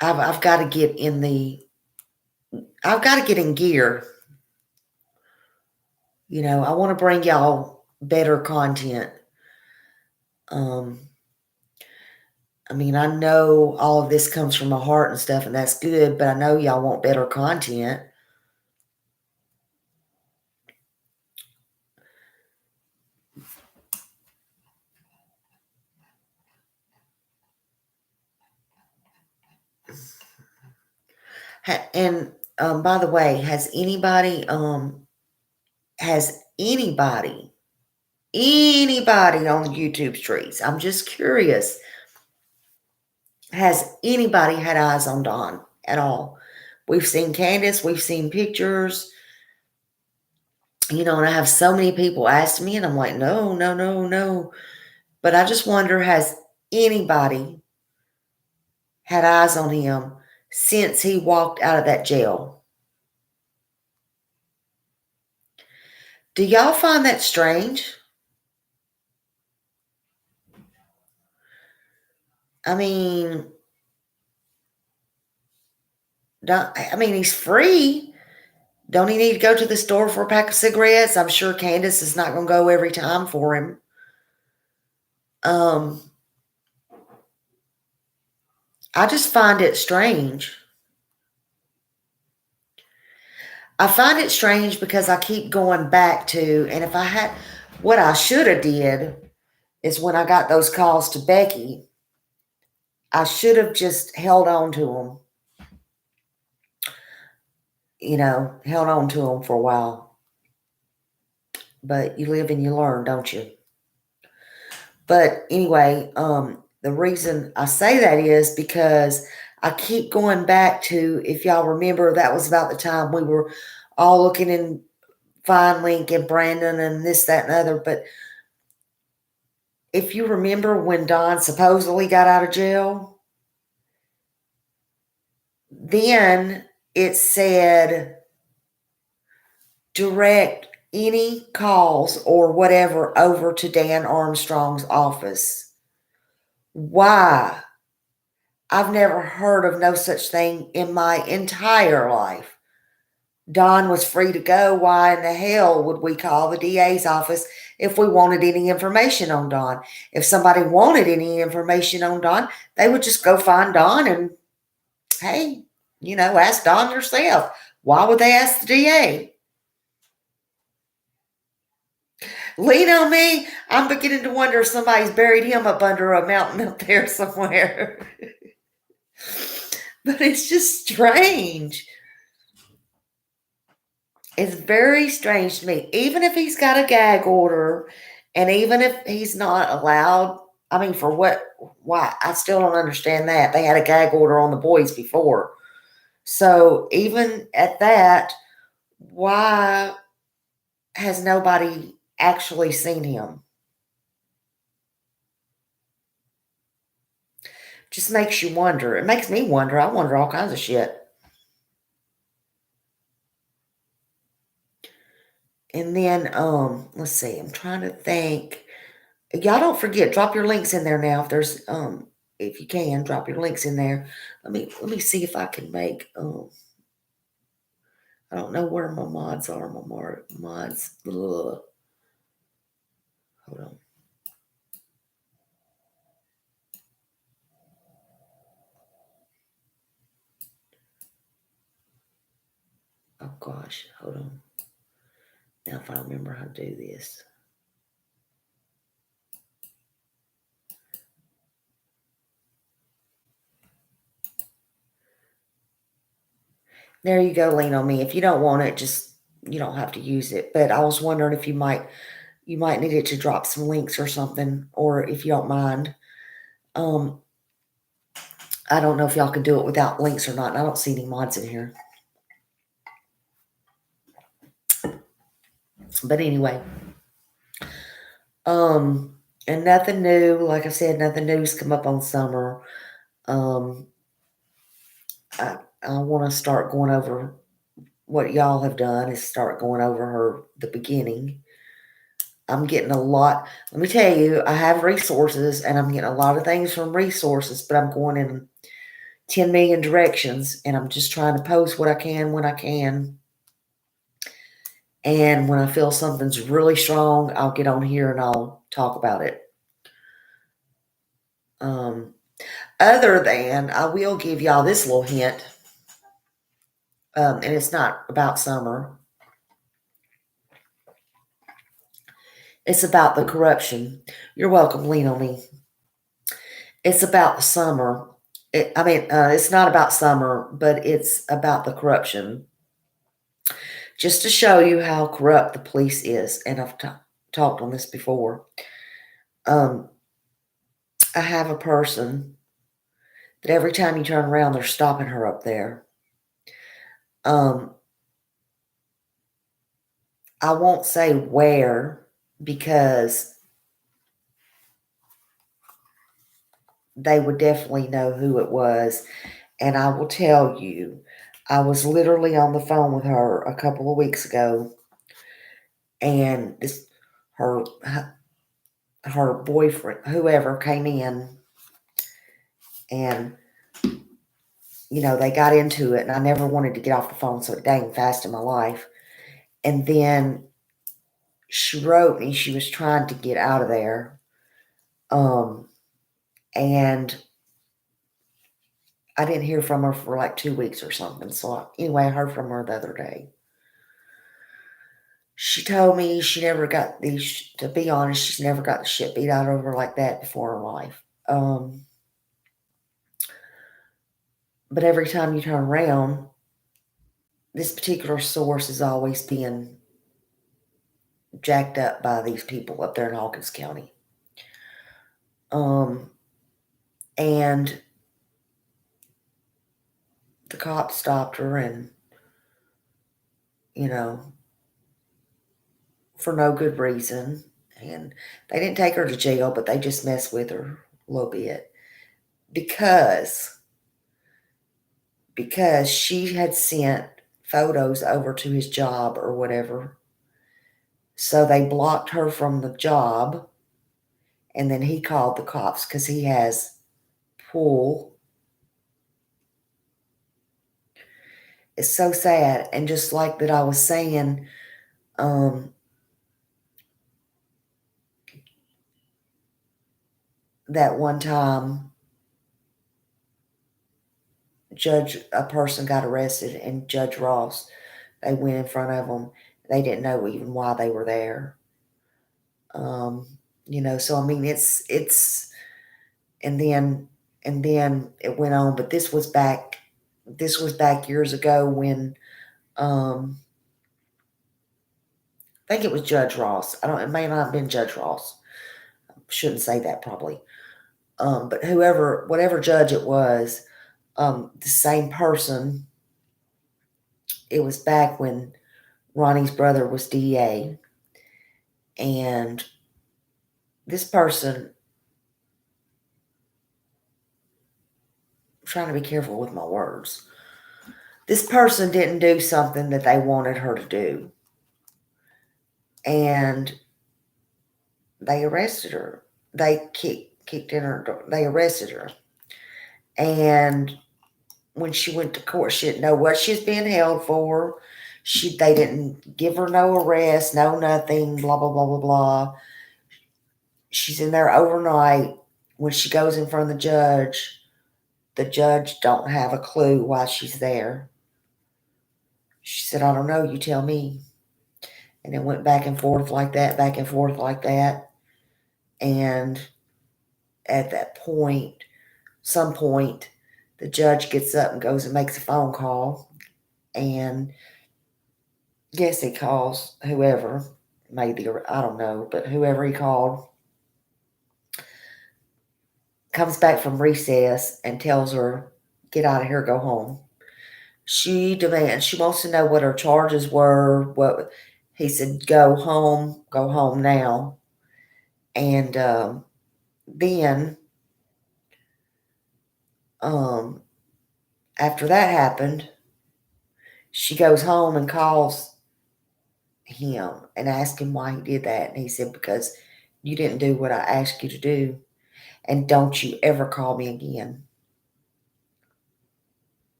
I've got to get in gear. You know, I want to bring y'all better content. I mean, I know all of this comes from my heart and stuff, and that's good, but I know y'all want better content. And by the way, has anybody on the YouTube streets? I'm just curious. Has anybody had eyes on Don at all? We've seen Candace, we've seen pictures, and I have so many people ask me, and I'm like, no, no, no, no. But I just wonder, has anybody had eyes on him since he walked out of that jail? Do y'all find that strange? I mean, he's free. Don't he need to go to the store for a pack of cigarettes? I'm sure Candace is not going to go every time for him. I just find it strange. I find it strange because I keep going back to, and if I had, what I should have did is when I got those calls to Becky, I should have just held on to them. Held on to them for a while. But you live and you learn, don't you? But anyway, the reason I say that is because I keep going back to, if y'all remember, that was about the time we were all looking in Fine Link and Brandon and this, that, and other. But if you remember when Don supposedly got out of jail, then it said direct any calls or whatever over to Dan Armstrong's office. Why? I've never heard of no such thing in my entire life. Don was free to go. Why in the hell would we call the DA's office if we wanted any information on Don? If somebody wanted any information on Don, they would just go find Don and, hey, ask Don yourself. Why would they ask the DA? Lean on me. I'm beginning to wonder if somebody's buried him up under a mountain up there somewhere. But it's just strange. It's very strange to me. Even if he's got a gag order, and even if he's not allowed, for what? Why? I still don't understand that. They had a gag order on the boys before. So even at that, why has nobody actually seen him? Just makes you wonder. It makes me wonder. I wonder all kinds of shit. And then, let's see. I'm trying to think. Y'all don't forget, drop your links in there now. If you can, drop your links in there. Let me see if I can make, I don't know where my mods are. My mods. Ugh. Hold on. Oh gosh, hold on. Now if I remember how to do this. There you go, Lean on Me. If you don't want it, just you don't have to use it. But I was wondering if you might need it to drop some links or something, or if you don't mind. Um, I don't know if y'all can do it without links or not. And I don't see any mods in here. But anyway, and nothing new. Like I said, nothing new's come up on summer. I want to start going over what y'all have done. Is start going over the beginning. I'm getting a lot. Let me tell you, I have resources, and I'm getting a lot of things from resources, but I'm going in 10 million directions, and I'm just trying to post what I can when I can. And when I feel something's really strong, I'll get on here and I'll talk about it. Other than, I will give y'all this little hint, and it's not about summer. It's about the corruption. You're welcome, Lean on Me. It's about the summer. It's not about summer, but it's about the corruption. Just to show you how corrupt the police is, and I've talked on this before. I have a person that every time you turn around, they're stopping her up there. I won't say where, because they would definitely know who it was. And I will tell you, I was literally on the phone with her a couple of weeks ago, and her boyfriend, whoever, came in, and they got into it, and I never wanted to get off the phone so dang fast in my life. And then she wrote me, she was trying to get out of there. And I didn't hear from her for like 2 weeks or something. So anyway, I heard from her the other day. She told me she never got to be honest, she's never got the shit beat out of her like that before in her life. But every time you turn around, this particular source is always being jacked up by these people up there in Hawkins County. And the cops stopped her, and for no good reason. And they didn't take her to jail, but they just messed with her a little bit because she had sent photos over to his job or whatever. So they blocked her from the job, and then he called the cops because he has pull. It's so sad. And just like that I was saying, that one time a person got arrested, and Judge Ross, they went in front of them. They didn't know even why they were there. So I mean, it's, and then it went on, but this was back years ago when, I think it was Judge Ross. It may not have been Judge Ross. Shouldn't say that probably. But whatever judge it was, the same person, it was back when Ronnie's brother was DA. And this person, I'm trying to be careful with my words. This person didn't do something that they wanted her to do. And they arrested her. They kicked in her door. They arrested her. And when she went to court, she didn't know what she was being held for. They didn't give her no arrest, no nothing, blah, blah, blah, blah, blah. She's in there overnight. When she goes in front of the judge don't have a clue why she's there. She said, I don't know, you tell me. And it went back and forth like that, back and forth like that. And at that point, some point, the judge gets up and goes and makes a phone call. and guess he calls whoever, maybe, I don't know, but whoever he called comes back from recess and tells her, get out of here, go home. She wants to know what her charges were. What he said, go home now. And then after that happened, she goes home and calls him and asks him why he did that. And he said, because you didn't do what I asked you to do. And don't you ever call me again.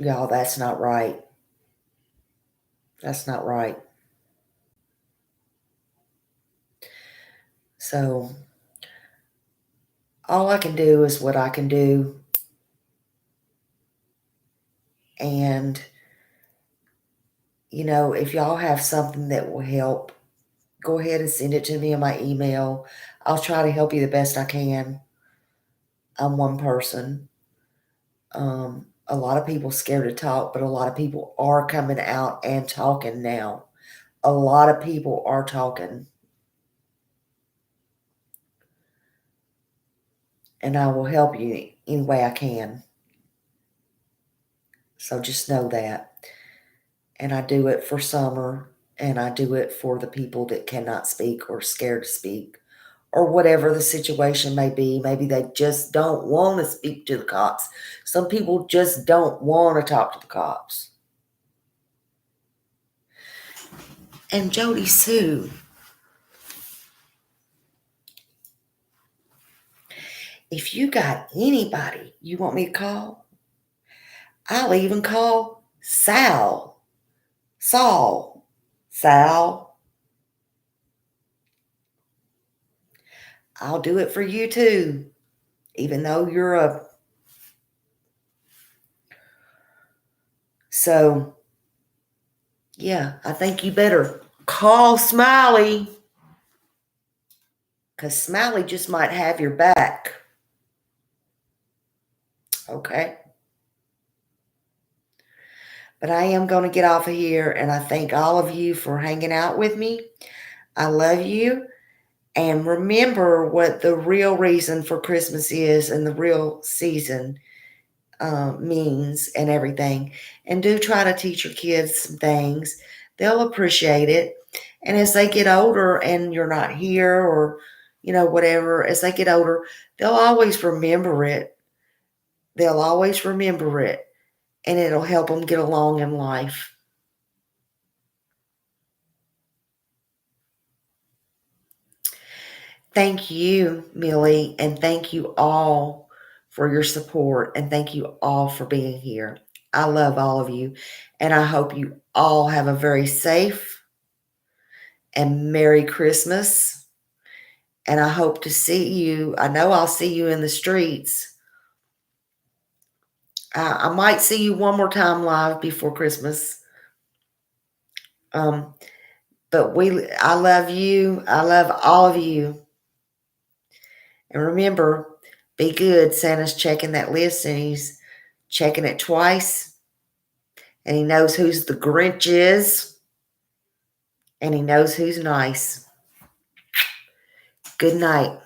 Y'all, that's not right. That's not right. So all I can do is what I can do. And, if y'all have something that will help, go ahead and send it to me in my email. I'll try to help you the best I can. I'm one person. A lot of people scared to talk, but a lot of people are coming out and talking now. A lot of people are talking. And I will help you any way I can. So just know that. And I do it for Summer, and I do it for the people that cannot speak or scared to speak, or whatever the situation may be. Maybe they just don't want to speak to the cops. Some people just don't want to talk to the cops. And Jody Sue, if you got anybody you want me to call, I'll even call Sal. I'll do it for you too, even though you're a... So, yeah, I think you better call Smiley, because Smiley just might have your back. Okay? But I am going to get off of here, and I thank all of you for hanging out with me. I love you. And remember what the real reason for Christmas is and the real season means and everything. And do try to teach your kids some things. They'll appreciate it. And as they get older and you're not here or, whatever, as they get older, they'll always remember it. They'll always remember it. And it'll help them get along in life. Thank you, Millie, and thank you all for your support, and thank you all for being here. I love all of you, and I hope you all have a very safe and Merry Christmas, and I hope to see you. I know I'll see you in the streets. I might see you one more time live before Christmas. But I love you. I love all of you. And remember, be good. Santa's checking that list, and he's checking it twice. And he knows who's the Grinch is. And he knows who's nice. Good night.